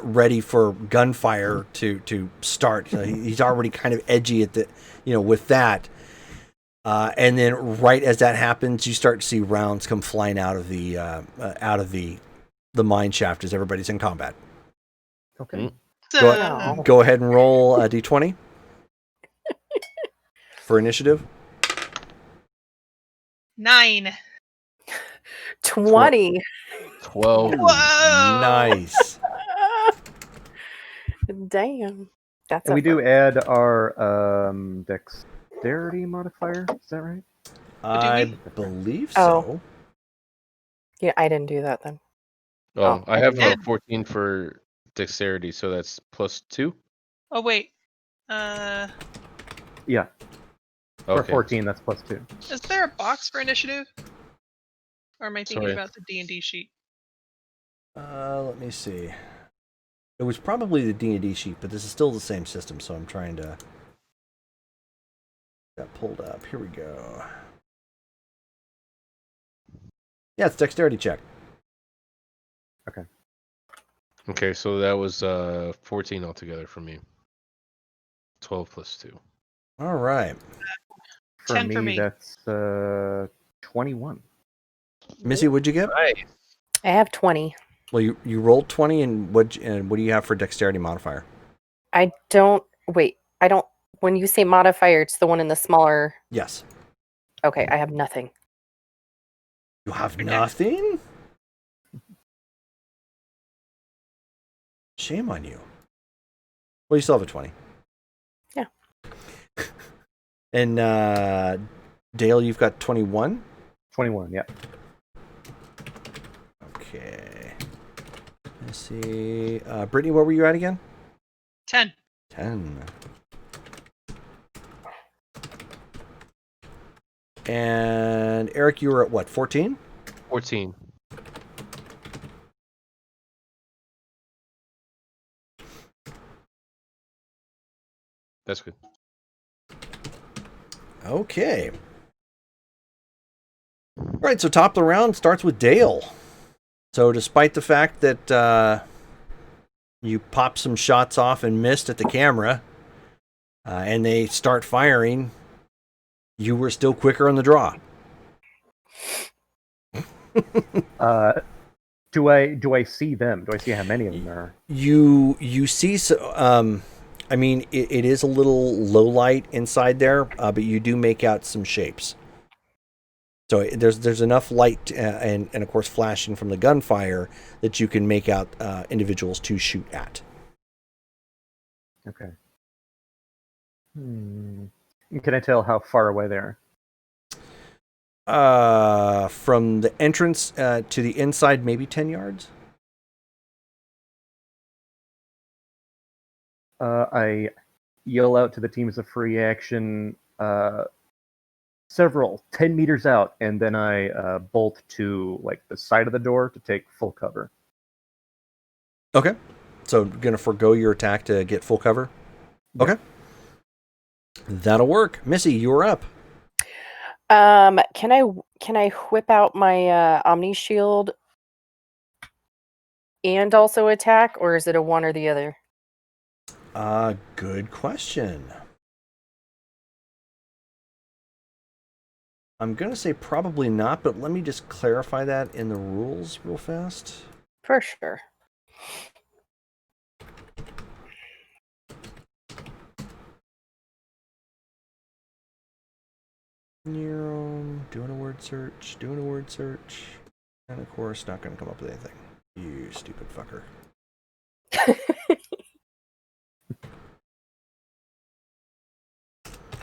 ready for gunfire to start. He's already kind of edgy at the with that. And then right as that happens, you start to see rounds come flying out of the mine shaft as everybody's in combat. Okay. So, Go ahead and roll a d20 for initiative. 9. 20. 12. Whoa! Nice. Damn. That's And we do effort. add our dexterity modifier. Is that right? I we? believe Oh. so. Yeah, I didn't do that then. Oh, I have Yeah. 14 for dexterity, so that's +2. Oh wait. Yeah. For Okay. 14, that's +2. Is there a box for initiative? Or am I thinking Sorry. about the D&D sheet? Let me see. It was probably the D&D sheet, but this is still the same system, so I'm trying to got pulled up. Here we go. Yeah, it's dexterity check. Okay, so that was 14 altogether for me. 12 plus 2. All right. For 10 me, for me. that's 21. Missy, what'd you get? Nice. I have 20. Well, you rolled 20, and what do you have for dexterity modifier? I don't. Wait. I don't. When you say modifier, it's the one in the smaller. Yes. Okay, I have nothing. You have nothing? Shame on you. Well, you still have a 20. Yeah. And Dale, you've got 21? 21, yeah. Okay. Let's see. Brittany, what were you at again? 10. 10. And Eric, you were at what, 14? 14. That's good. Okay. All right, so top of the round starts with Dale. So despite the fact that you popped some shots off and missed at the camera, and they start firing, you were still quicker on the draw. Do I see them? Do I see how many of them there are? You see, I mean, it is a little low light inside there, but you do make out some shapes. So there's enough light and of course flashing from the gunfire that you can make out individuals to shoot at. Okay. Can I tell how far away they are? From the entrance to the inside, maybe 10 yards. I yell out to the team as a free action, several 10 meters out, and then I bolt to like the side of the door to take full cover. Okay. So gonna forego your attack to get full cover? Okay. That'll work. Missy, you're up. Can I whip out my Omni Shield and also attack, or is it a one or the other? Good question. I'm gonna say probably not, but let me just clarify that in the rules real fast. For sure. Doing a word search, and of course not gonna come up with anything. You stupid fucker.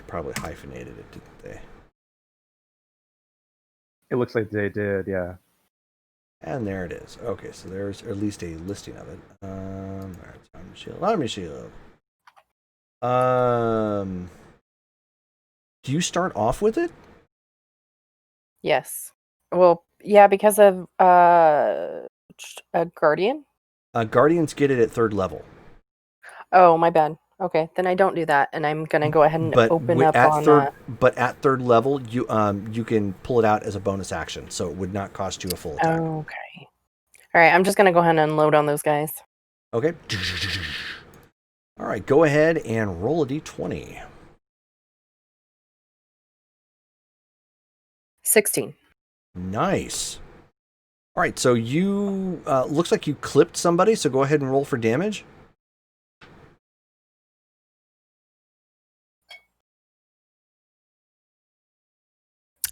Probably hyphenated it, didn't they? It looks like they did, yeah. And there it is. Okay, so there's at least a listing of it. Omni Shield. Do you start off with it? Yes. Well, yeah, because of a Guardian. Guardians get it at 3rd level. Oh, my bad. Okay, then I don't do that, and I'm gonna go ahead and But open wi- up at on. third, but at third level, you can pull it out as a bonus action, so it would not cost you a full attack. Okay. All right, I'm just gonna go ahead and unload on those guys. Okay. All right, go ahead and roll a d20. 16. Nice. All right, so you looks like you clipped somebody, so go ahead and roll for damage.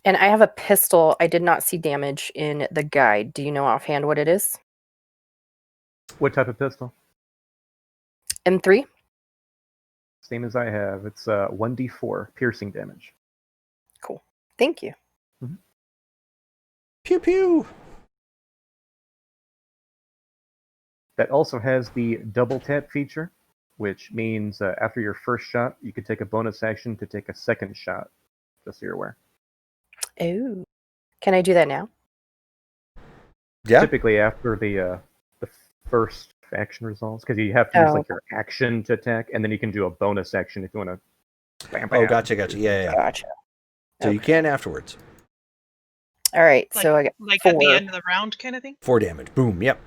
And I have a pistol. I did not see damage in the guide. Do you know offhand what it is? What type of pistol? M3? Same as I have. It's 1d4 piercing damage. Cool. Thank you. Pew pew. That also has the double tap feature, which means after your first shot, you can take a bonus action to take a second shot. Just so you're aware. Oh. Can I do that now? Yeah. Typically after the first action results, because you have to use Oh. like your action to attack, and then you can do a bonus action if you want to. Bam, Oh, bam. gotcha. Yeah, yeah, yeah. Gotcha. So you can afterwards. All right, Like, so I got like 4. at the end of the round kind of thing. 4 damage. Boom. Yep.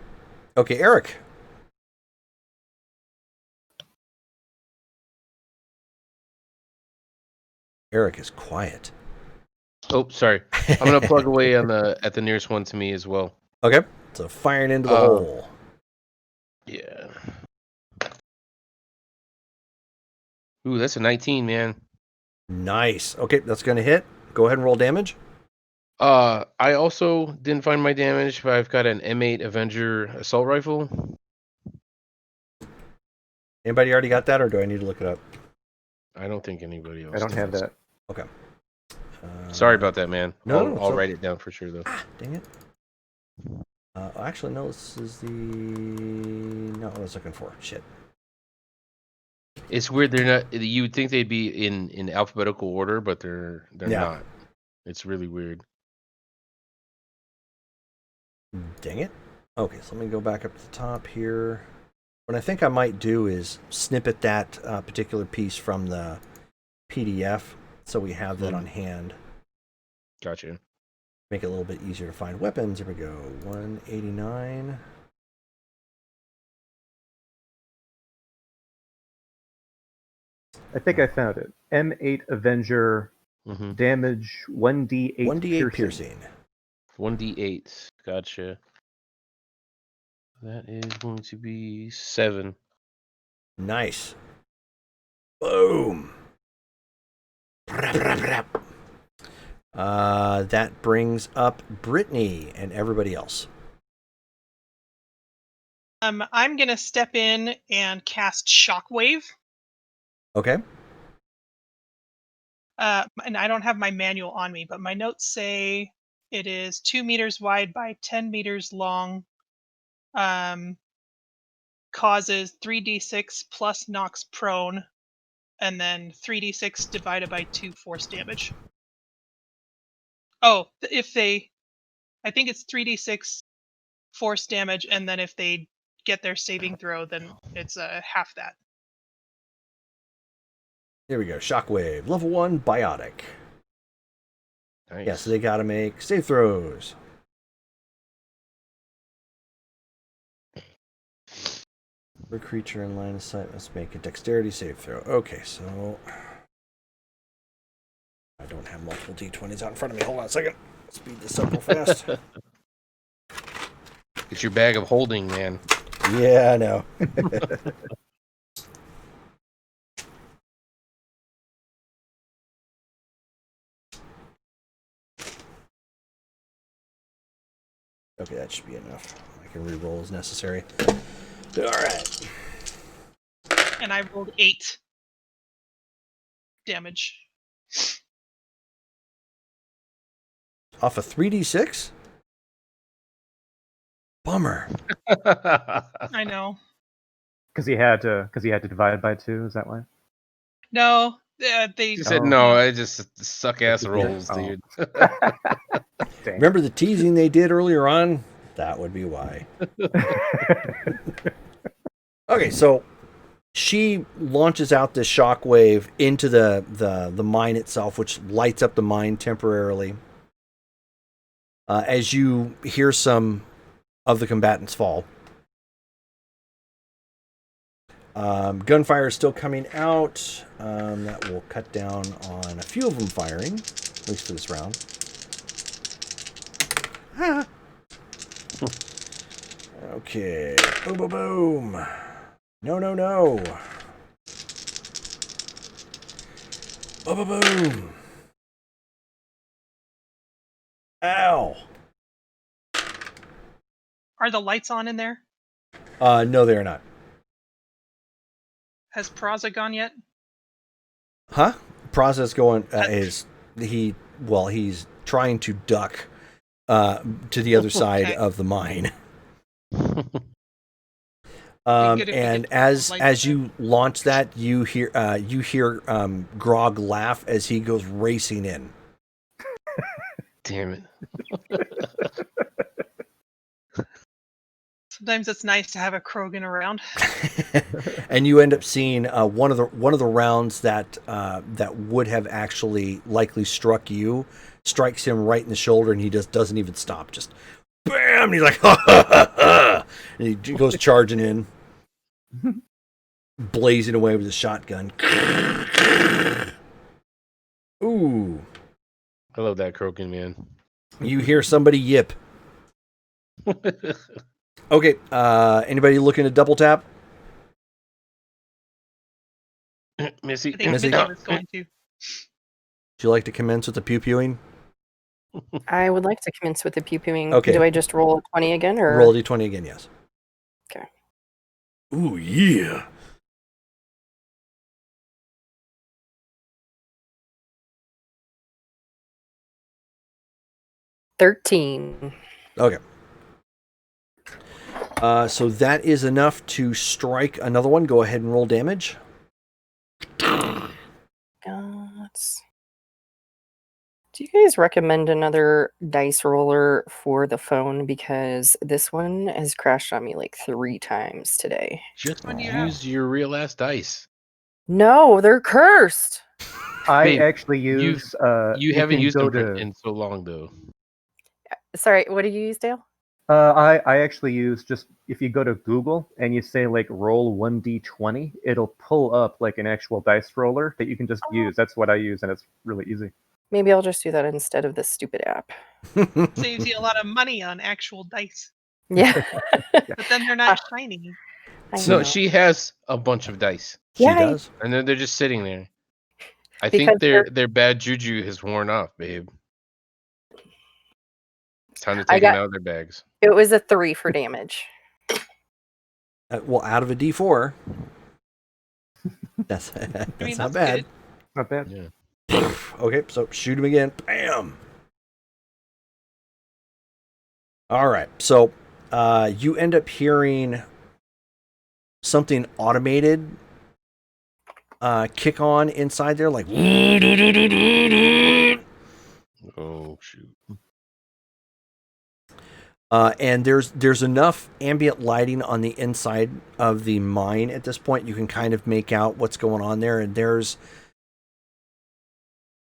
Okay, Eric. Eric is quiet. Oh, sorry. I'm gonna plug away on at the nearest one to me as well. Okay. So firing into the hole. Yeah. Ooh, that's a 19, man. Nice. Okay, that's going to hit. Go ahead and roll damage. I also didn't find my damage, but I've got an M8 Avenger assault rifle. Anybody already got that, or do I need to look it up? I don't think anybody else. I don't have does. that. Okay. Sorry about that, man. No, I'll so- write it down for sure, though. Dang it. Actually, no, this is not what I was looking for. Shit. It's weird. They're not. You would think they'd be in alphabetical order, but they're Yeah. not. It's really weird. Dang it. Okay, so let me go back up to the top here. What I think I might do is snippet that particular piece from the PDF so we have that on hand. Gotcha. Make it a little bit easier to find weapons. Here we go. 189. I think I found it. M8 Avenger Mm-hmm. damage 1d8 1d8 piercing. 1d8. Gotcha. That is going to be 7. Nice. Boom. That brings up Brittany and everybody else. I'm gonna step in and cast Shockwave. Okay. And I don't have my manual on me, but my notes say it is 2 meters wide by 10 meters long. Causes 3d6 plus knocks prone, and then 3d6 divided by 2 force damage. Oh, I think it's 3d6 force damage, and then if they get their saving throw, then it's half that. Here we go. Shockwave. Level 1 biotic. Nice. Yeah, so they gotta make save throws. Every creature in line of sight must make a dexterity save throw. Okay, so I don't have multiple d20s out in front of me. Hold on a second. Speed this up real fast. It's your bag of holding, man. Yeah, I know. Okay, that should be enough. I can re-roll as necessary. All right. And I rolled 8 damage. Off a 3d6? Bummer. I know. Because he had to divide by 2. Is that why? No, they. She said Oh. no. I just suck ass Yeah. rolls, Oh. dude. Dang. Remember the teasing they did earlier on? That would be why. Okay, so she launches out this shockwave into the mine itself, which lights up the mine temporarily. As you hear some of the combatants fall. Gunfire is still coming out. That will cut down on a few of them firing, at least for this round. Ah. Okay. Boom, boom, boom. No, no, no. Boom, boom, boom. Ow. Are the lights on in there? No, they are not. Has Praza gone yet? Huh? Process going he's trying to duck to the other side Okay. of the mine. Good if we And get as lights you launch that, you hear Grog laugh as he goes racing in. Damn it. Sometimes it's nice to have a Krogan around. And you end up seeing one of the rounds that would have actually likely struck you strikes him right in the shoulder, and he just doesn't even stop. Just bam! And he's like, ha ha ha ha! And he goes charging in, blazing away with his shotgun. Ooh! I love that Krogan, man. You hear somebody yip. Okay. Anybody looking to double tap? Missy. I think Missy? Missy was going to. Would you like to commence with the pew-pewing? I would like to commence with the pew-pewing. Okay. Do I just roll a 20 again, or Roll a d20 again, yes. Ooh, yeah. 13? Okay. So that is enough to strike another one. Go ahead and roll damage. Gods. Do you guys recommend another dice roller for the phone? Because this one has crashed on me like 3 times today. Just When you have- use your real ass dice. No, they're cursed. I Babe, actually use. You haven't can used go them to. in so long, though. Sorry, what do you use, Dale? I actually use just if you go to Google and you say like roll 1d20, it'll pull up like an actual dice roller that you can just use. That's what I use, and it's really easy. Maybe I'll just do that instead of this stupid app. Saves you a lot of money on actual dice. Yeah. But then they're not shiny. I No, know. she has a bunch of dice, She Yeah, does. and then they're just sitting there. I Because think they're- their bad juju has worn off, babe. It's time to I take them got- out of their bags. It was a 3 for damage. Well, out of a d4. That's mean, not that's bad. good. Not bad. Yeah. Okay, so shoot him again. Bam! All right, so you end up hearing something automated kick on inside there, like, Oh shoot. and there's enough ambient lighting on the inside of the mine at this point. You can kind of make out what's going on there, and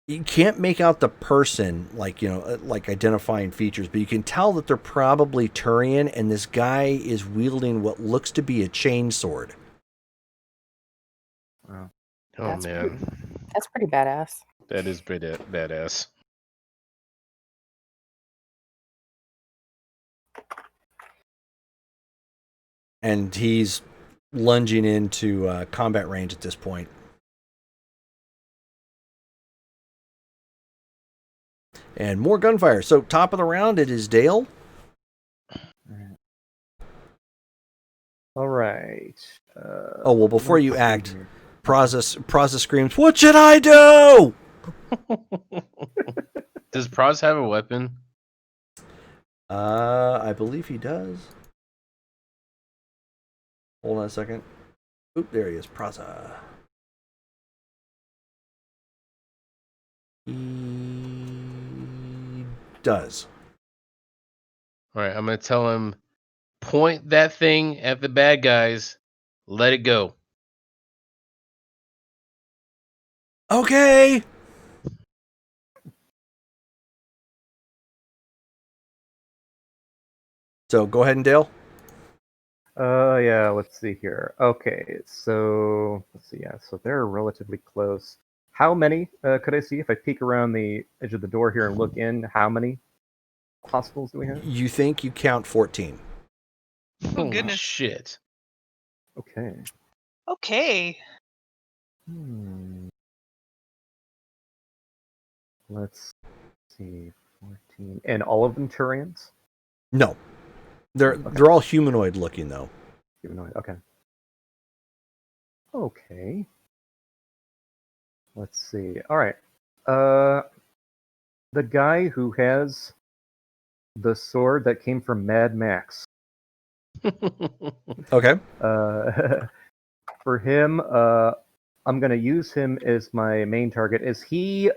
you can't make out the person, like, like identifying features, but you can tell that they're probably Turian, and this guy is wielding what looks to be a chain sword. Wow. Oh That's man, That's pretty badass. that is pretty badass. And he's lunging into combat range at this point. And more gunfire. So top of the round, it is Dale. All right. Oh, well, before you act, Praza screams, "What should I do?" Does Proz have a weapon? I believe he does. Hold on a second. Oop, there he is, Praza. He does. All right, I'm gonna tell him, point that thing at the bad guys, let it go. Okay. So go ahead and Dale. Yeah, let's see here. Okay, so let's see. Yeah, so they're relatively close. How many could I see if I peek around the edge of the door here and look in? How many hostiles do we have? You think you count 14. Oh, Holy goodness. shit. Okay. Okay. Let's see. 14. And all of them Turians? No. They're all humanoid looking though. Humanoid. Okay. Okay. Let's see. All right. The guy who has the sword that came from Mad Max. Okay. For him, I'm gonna use him as my main target. Is he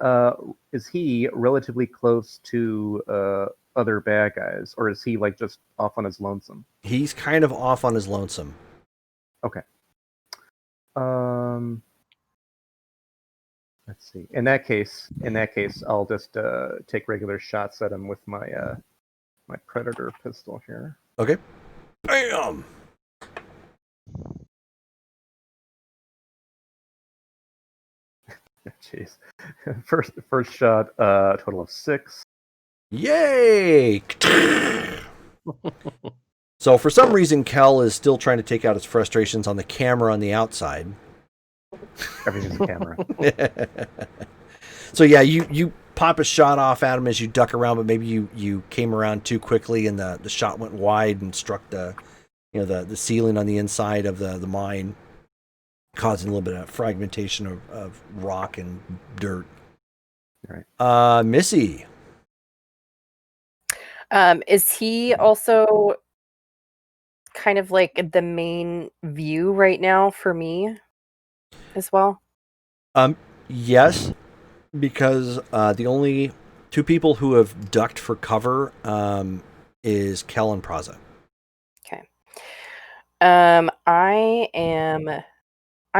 relatively close to other bad guys, or is he like just off on his lonesome? He's kind of off on his lonesome. Okay. Let's see. In that case, I'll just take regular shots at him with my my Predator pistol here. Okay. Bam. Jeez. First shot, total of 6. Yay! So for some reason, Kel is still trying to take out his frustrations on the camera on the outside. Everything's a camera. So yeah, you pop a shot off at him as you duck around, but maybe you came around too quickly and the shot went wide and struck the ceiling on the inside of the mine, causing a little bit of fragmentation of rock and dirt. Right. Missy. Is he also kind of like the main view right now for me as well? Yes, because the only two people who have ducked for cover is Kel and Praza. Okay. I'm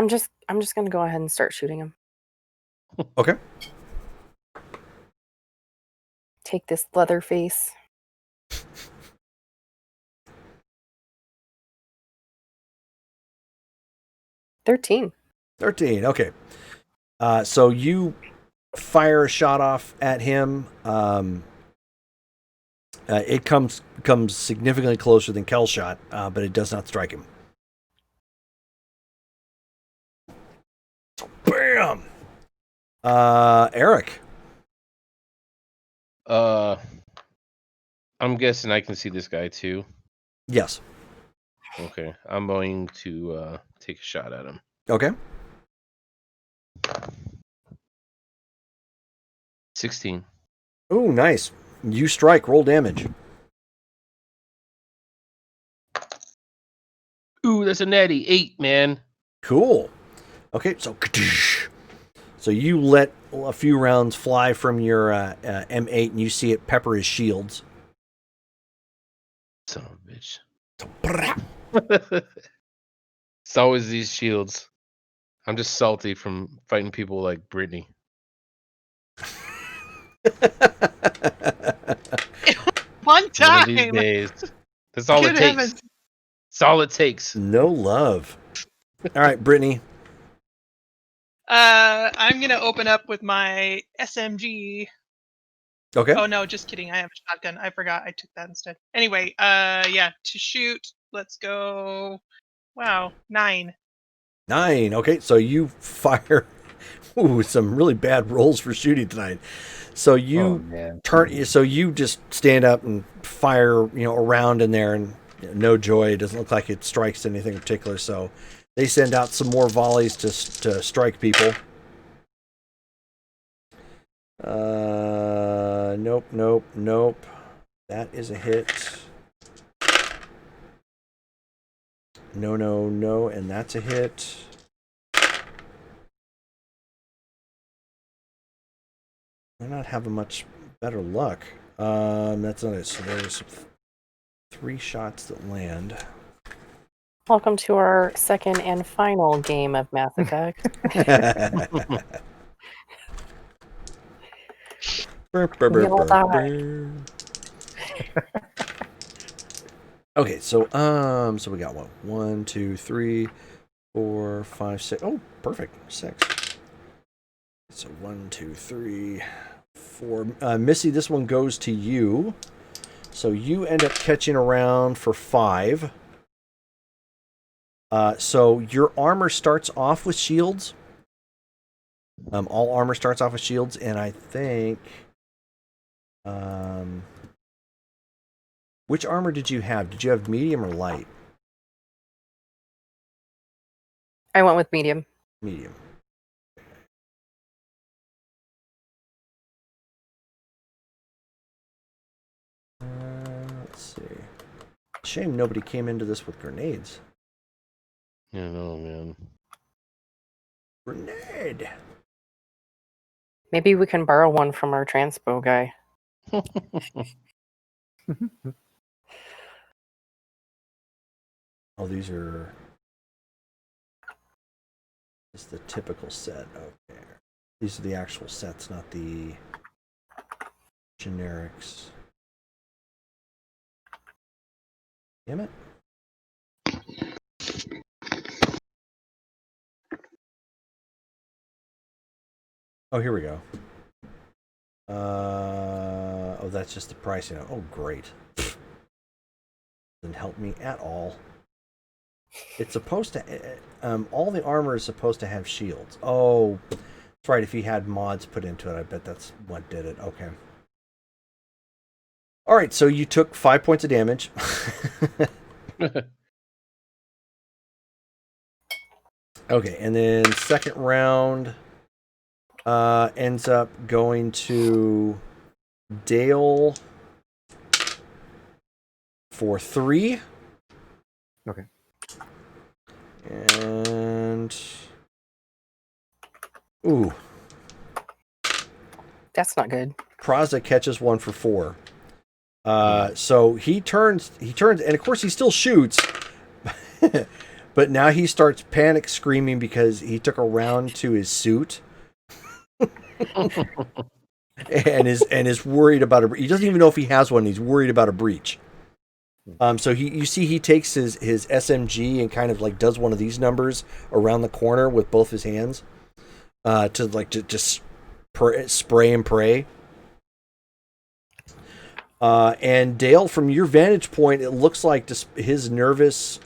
just gonna go ahead and start shooting him. Okay. Take this leather face. $13. 13. Okay. So you fire a shot off at him. It comes significantly closer than Kel's shot, but it does not strike him. Bam. Eric. I'm guessing I can see this guy too. Yes. Okay, I'm going to take a shot at him. Okay. 16. Ooh, nice. You strike. Roll damage. Ooh, that's a natty 8, man. Cool. Okay, so you let a few rounds fly from your M8, and you see it pepper his shields. Son of a bitch. It's always these shields. I'm just salty from fighting people like Brittany. One One of time. these days. That's all it Good takes. heavens. That's all it takes. No love. All right, Brittany. I'm gonna open up with my SMG. Okay. Oh no, just kidding. I have a shotgun. I forgot. I took that instead. Anyway, yeah, to shoot. Let's go. Wow, 9. 9. Okay, so you fire. Ooh, some really bad rolls for shooting tonight. So you turn. So you just stand up and fire, around in there, and no joy. It doesn't look like it strikes anything in particular. So they send out some more volleys to strike people. Nope. That is a hit. No, and that's a hit. They're not having much better luck. That's not it. So there's 3 shots that land. Welcome to our second and final game of Mass Effect. We all Okay, so we got what? 1, 2, 3, 4, 5, 6. Oh, perfect. 6. So 1, 2, 3, 4. Missy, this one goes to you. So you end up catching around for 5. So your armor starts off with shields. All armor starts off with shields, and I think. Which armor did you have? Did you have medium or light? I went with medium. Medium. Let's see. Shame nobody came into this with grenades. I know, man. Grenade! Maybe we can borrow one from our transpo guy. Oh, these are. This is the typical set. Okay. These are the actual sets, not the generics. Damn it. Oh, here we go. Oh, that's just the pricing. Oh, great. Doesn't help me at all. It's supposed to. All the armor is supposed to have shields. Oh, that's right. If he had mods put into it, I bet that's what did it. Okay. All right. So you took 5 points of damage. Okay, and then second round ends up going to Dale for 3. Okay. And ooh, That's not good. Praza catches one for 4. So he turns, and of course he still shoots, but now he starts panic screaming because he took a round to his suit. and is worried about he doesn't even know if he has one. He's worried about a breach. So he takes his SMG and kind of like does one of these numbers around the corner with both his hands, to just spray and pray. And Dale, from your vantage point, it looks like just his nervous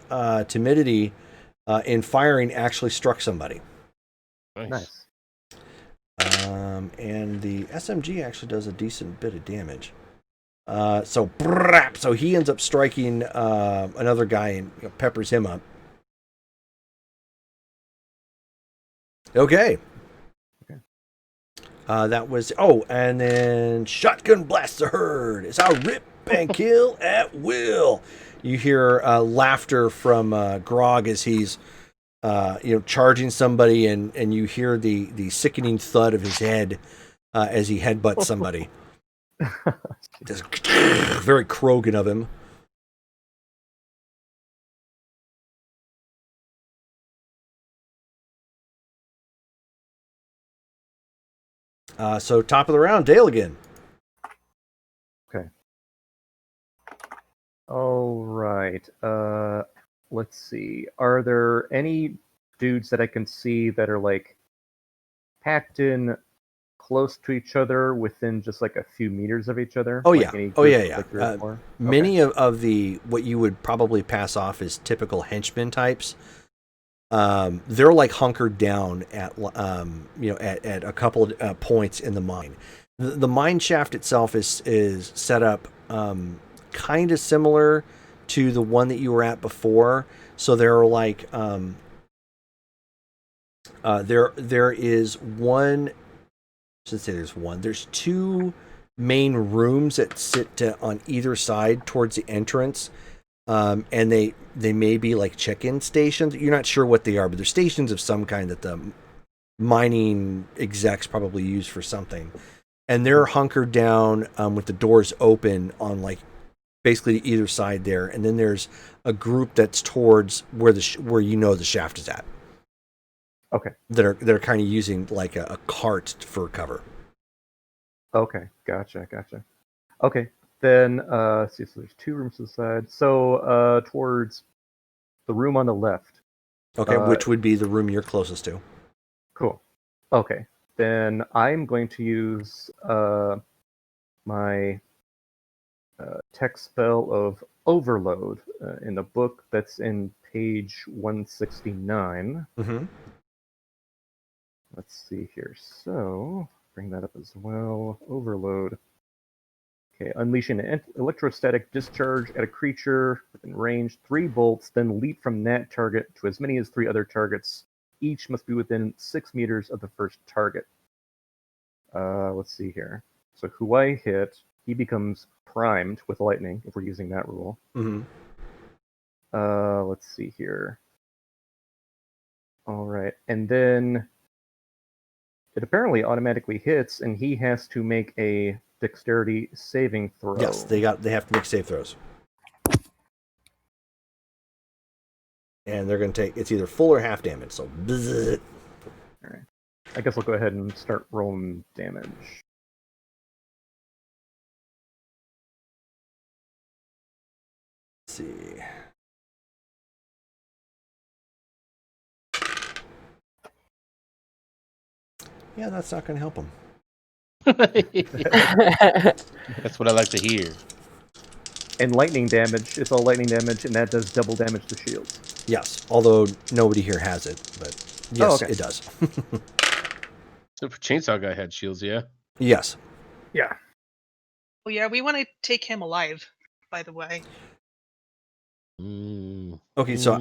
timidity in firing actually struck somebody. Nice. And the SMG actually does a decent bit of damage. So he ends up striking another guy and peppers him up. Okay. That was and then shotgun blasts the herd. It's our rip and kill at will. You hear laughter from Grog as he's charging somebody, and you hear the sickening thud of his head as he headbutts somebody. Just very Krogan of him. So top of the round, Dale again. Okay. All right. Let's see. Are there any dudes that I can see that are like packed in close to each other within just like a few meters of each other? Oh Like yeah. any Oh group yeah, of, yeah. like 3 or 4? Many of the what you would probably pass off as typical henchmen types. They're like hunkered down at at a couple of points in the mine. The mine shaft itself is set up kind of similar to the one that you were at before. So there are like there is one. I should say there's one. There's 2 main rooms that sit on either side towards the entrance. And they may be like check-in stations. You're not sure what they are, but they're stations of some kind that the mining execs probably use for something. And they're hunkered down with the doors open on like basically either side there. And then there's a group that's towards where the shaft is at. Okay. That are kind of using like a cart for cover. Okay, gotcha. Okay, then let's see. So there's 2 rooms to the side. So towards the room on the left. Okay, which would be the room you're closest to. Cool. Okay, then I'm going to use my text spell of Overload in the book that's in page 169. Mm-hmm. Let's see here. So, bring that up as well. Overload. Okay, unleashing an electrostatic discharge at a creature within range, 3 bolts, then leap from that target to as many as 3 other targets. Each must be within 6 meters of the first target. Let's see here. So who I hit, he becomes primed with lightning, if we're using that rule. Mm-hmm. Let's see here. All right, and then it apparently automatically hits, and he has to make a dexterity saving throw. Yes, they have to make save throws. And they're going to take, it's either full or half damage, so bzzz. All right. I guess I'll go ahead and start rolling damage. Let's see. Yeah, that's not going to help him. That's what I like to hear. And lightning damage, it's all lightning damage, and that does double damage to shields. Yes, although nobody here has it, but yes, okay. it does. So for Chainsaw Guy had shields, yeah? Yes. Yeah. Oh yeah, we want to take him alive, by the way. Okay, so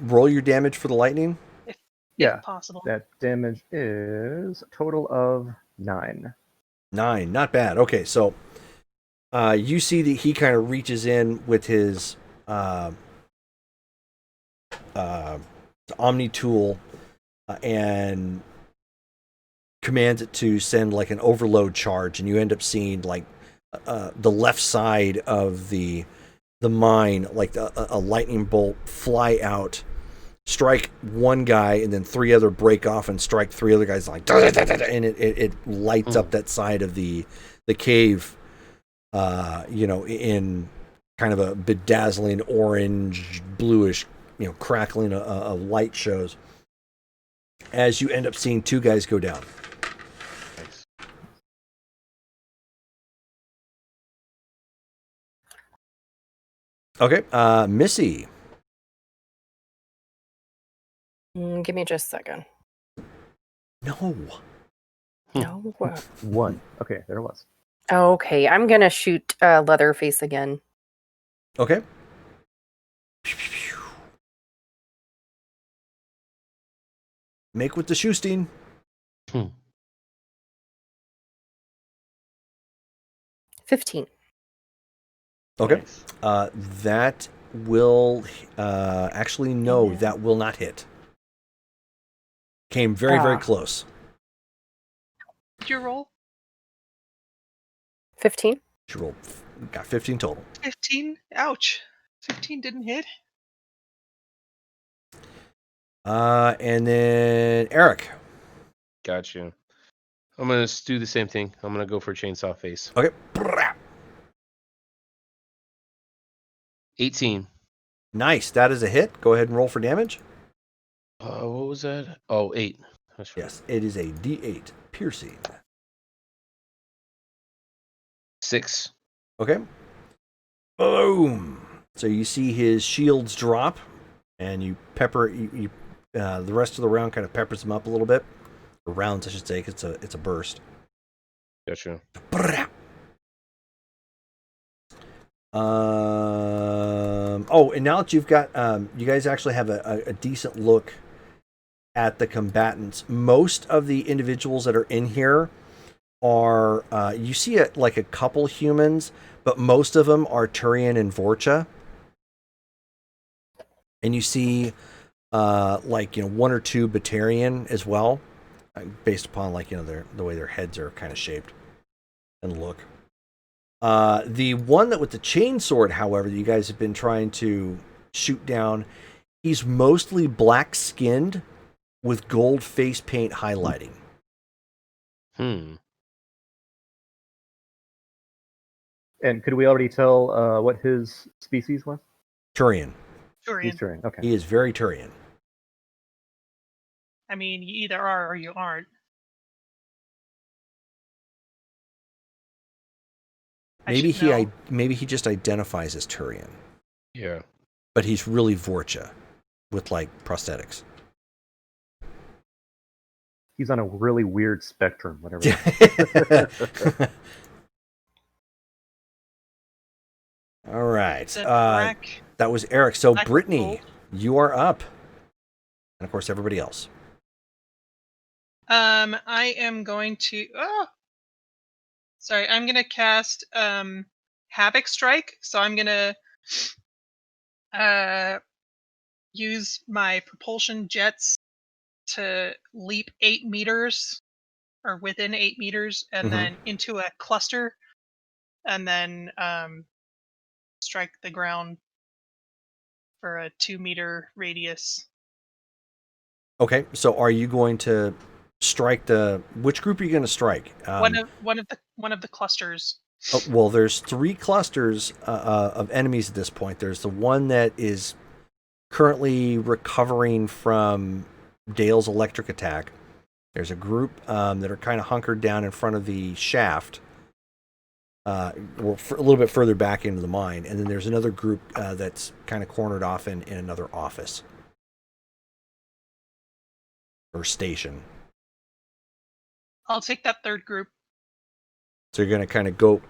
roll your damage for the lightning. Yeah. If possible. That damage is a total of 9. 9, not bad. Okay, so you see that he kind of reaches in with his Omni tool and commands it to send like an overload charge, and you end up seeing like the left side of the mine, like a lightning bolt fly out, strike one guy, and then 3 other break off and strike 3 other guys, like and it lights up that side of the cave, in kind of a bedazzling orange, bluish, crackling of light shows as you end up seeing 2 guys go down. Nice. Okay, Missy. Give me just a second. No. No. 1. Okay, there it was. Okay, I'm gonna shoot Leatherface again. Okay. Make with the Shoestein. 15. Okay. Nice. That will actually no, that will not hit. Came very, very close. Did you roll? 15. She rolled, got 15 total. 15? Ouch. 15 didn't hit. And then Eric. Gotcha. I'm going to do the same thing. I'm going to go for Chainsaw Face. Okay. 18. Nice. That is a hit. Go ahead and roll for damage. What was that? Oh, 8. That's right. Yes, it is a D8 piercing. 6. Okay. Boom. So you see his shields drop, and you pepper the rest of the round kind of peppers him up a little bit. Or rounds, I should say, 'cause it's a burst. Gotcha. And now that you've got, you guys actually have a decent look at the combatants. Most of the individuals that are in here are, you see like a couple humans, but most of them are Turian and Vorcha. And you see, 1 or 2 Batarian as well, based upon the way their heads are kind of shaped and look. The one that with the chainsword, however, that you guys have been trying to shoot down, he's mostly black-skinned with gold face paint highlighting. And could we already tell what his species was? Turian. He's Turian. Turian. Okay. He is very Turian. I mean, you either are or you aren't. I Maybe should know. maybe he just identifies as Turian, Yeah. but he's really Vorcha with like prosthetics. He's on a really weird spectrum, whatever. that All right. Is that black? That was Eric. So Black Brittany, gold? you are up, and of course everybody else. I am going to. Oh, sorry. I'm gonna cast Havoc Strike. So I'm gonna use my propulsion jets to leap 8 meters or within 8 meters, and Mhm. then into a cluster, and then strike the ground for a 2-meter radius. Okay. So are you going to strike which group are you going to strike? One of the clusters. Well, there's 3 clusters of enemies at this point. There's the one that is currently recovering from Dale's electric attack. There's a group that are kind of hunkered down in front of the shaft, a little bit further back into the mine, and then there's another group that's kind of cornered off in another office or station. I'll take that third group. So you're going to kind of go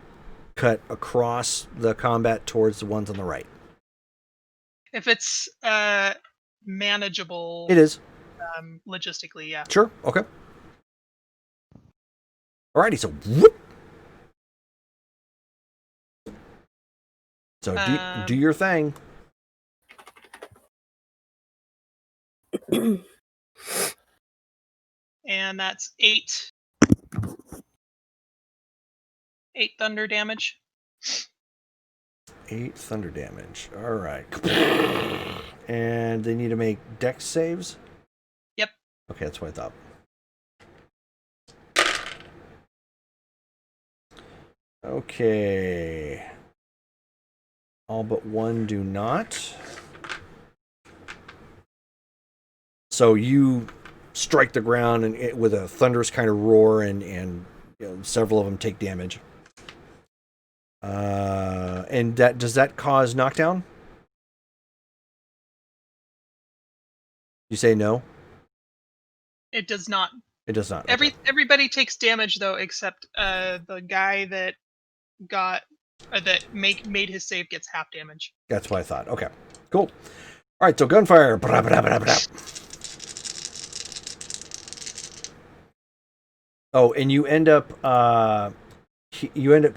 cut across the combat towards the ones on the right. If it's manageable, It is. logistically, yeah. Sure. Okay. Alrighty. So whoop. So do your thing. And that's 8 thunder damage. 8 thunder damage. All right. And they need to make dex saves? Yep. Okay, that's what I thought. Okay. All but one do not. So you strike the ground and with a thunderous kind of roar, and you know, several of them take damage. And does that cause knockdown? You say no? It does not. It does not. Okay. Everybody takes damage though, except the guy that made his save gets half damage. That's what I thought. Okay, cool. All right, so gunfire. Blah, blah, blah, blah. Oh, and you end up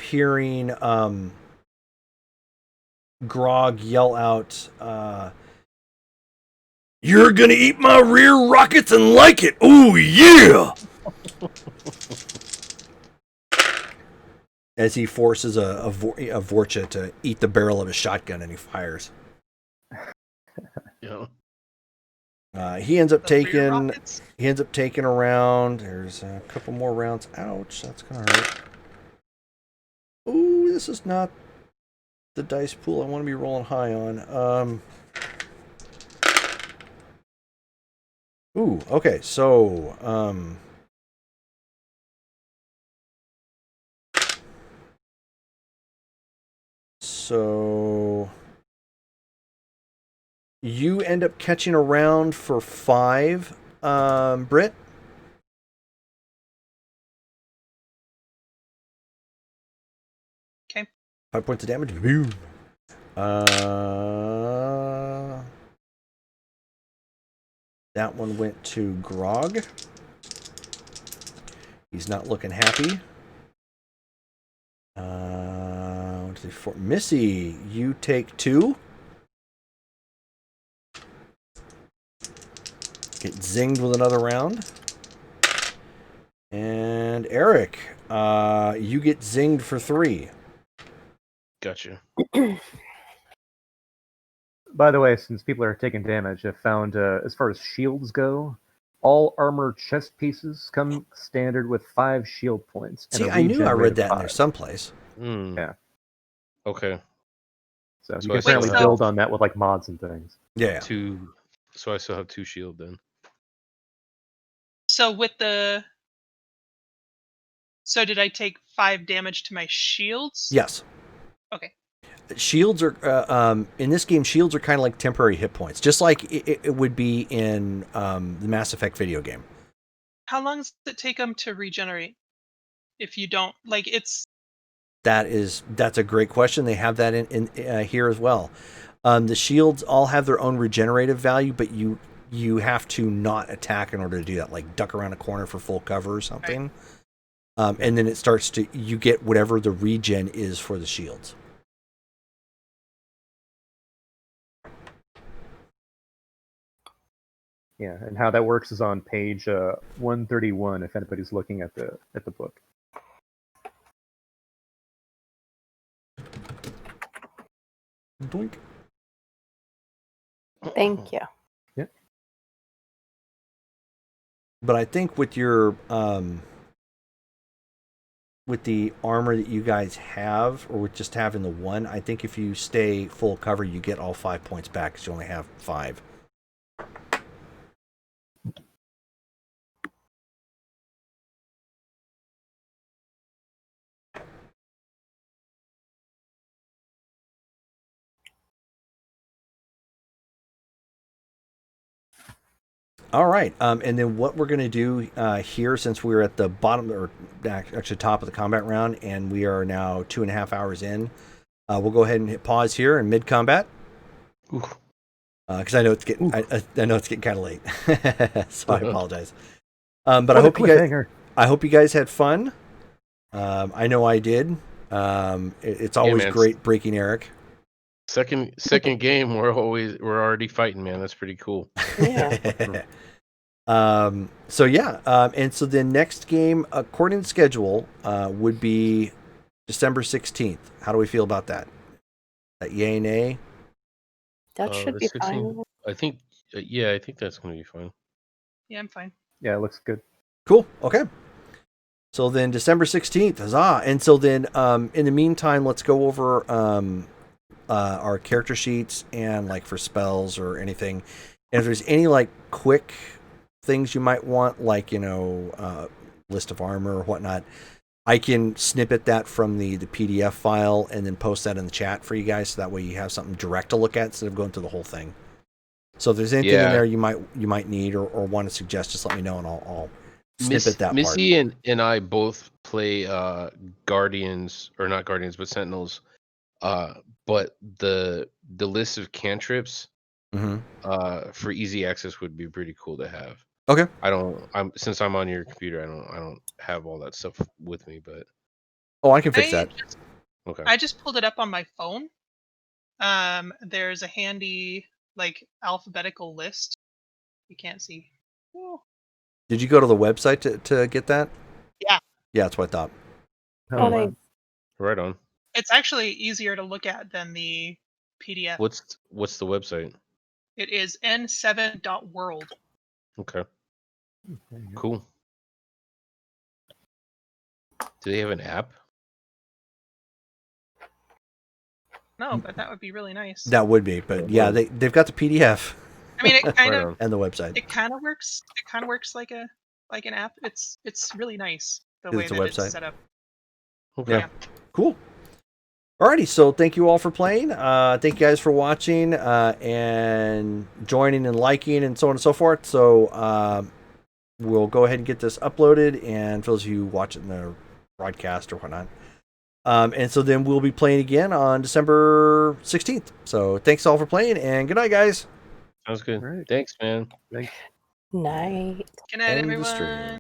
hearing Grog yell out, You're gonna eat my rear rockets and like it. Ooh, yeah. as he forces a Vorcha to eat the barrel of his shotgun, and he fires. Yeah. He ends up The rear taking. rockets. He ends up taking a round. There's a couple more rounds. Ouch, that's gonna hurt. Ooh, this is not the dice pool I want to be rolling high on. Ooh, okay, so you end up catching a round for 5, Britt. Okay. 5 points of damage. Boom. That one went to Grog. He's not looking happy. 1, 2, 3, 4. Missy, you take 2. Get zinged with another round. And Eric, you get zinged for 3. Gotcha. By the way, since people are taking damage, I've found as far as shields go, all armor chest pieces come standard with 5 shield points. and See, a I knew I regen rate read of that in there 5. someplace. Mm. Yeah. Okay. So you So can I still apparently have- build on that with like mods and things. Yeah. Two. So I still have 2 shield then. So with the. So did I take 5 damage to my shields? Yes. Okay. Shields are in this game. Shields are kind of like temporary hit points, just like it would be in the Mass Effect video game. How long does it take them to regenerate? If you don't like, it's That's a great question. They have that in here as well. The shields all have their own regenerative value, but you have to not attack in order to do that, like duck around a corner for full cover or something. And then it starts to you get whatever the regen is for the shields. Yeah, and how that works is on page 131 if anybody's looking at the book. Doink. Thank you. But I think with your with the armor that you guys have, or with just having the one, I think if you stay full cover, you get all 5 points back because you only have 5. All right, and then what we're going to do here, since we're at the bottom, or actually top of the combat round, and we are now 2.5 hours in, we'll go ahead and hit pause here in mid combat, because I know it's getting, I know it's getting kind of late, so I apologize. But I hope you guys had fun. I know I did. It's always man. great breaking Eric. Second game, we're already fighting, man. That's pretty cool. Yeah. So yeah, and so the next game, according to schedule, would be December 16th. How do we feel about that? Yay, nay? That should the be 16th fine. I think, yeah, I think that's gonna be fine. yeah, I'm fine. Yeah, it looks good. Cool. Okay. So then December 16th, huzzah. And so then in the meantime, let's go over our character sheets and like for spells or anything. And if there's any like quick things you might want, like, list of armor or whatnot, I can snippet that from the PDF file and then post that in the chat for you guys. So that way you have something direct to look at instead of going through the whole thing. So if there's anything in there you might need or want to suggest, just let me know and I'll snippet that part. Missy and I both play Guardians, or not Guardians, but Sentinels. But the list of cantrips for easy access would be pretty cool to have. Okay. Since I'm on your computer, I don't have all that stuff with me, but Oh, I can fix that. okay. I just pulled it up on my phone. There's a handy like alphabetical list. You can't see. Oh. Did you go to the website to get that? Yeah. Yeah, that's what I thought. Oh, nice. Right on. It's actually easier to look at than the PDF. What's the website? It is n7.world. Okay. Cool. Do they have an app? No, but that would be really nice. That would be, but yeah, they've got the PDF I mean, it kind Right of on. and the website. it kind of works. It kind of works like an app. It's really nice the way It's a that website. it's set up. Okay. Yeah. Cool. Alrighty, so thank you all for playing. Thank you guys for watching and joining and liking and so on and so forth. So we'll go ahead and get this uploaded, and for those of you watching the broadcast or whatnot. And so then we'll be playing again on December 16th. So thanks all for playing, and good night, guys. Sounds good. Right. Thanks, man. Night. Good night, End the everyone. stream.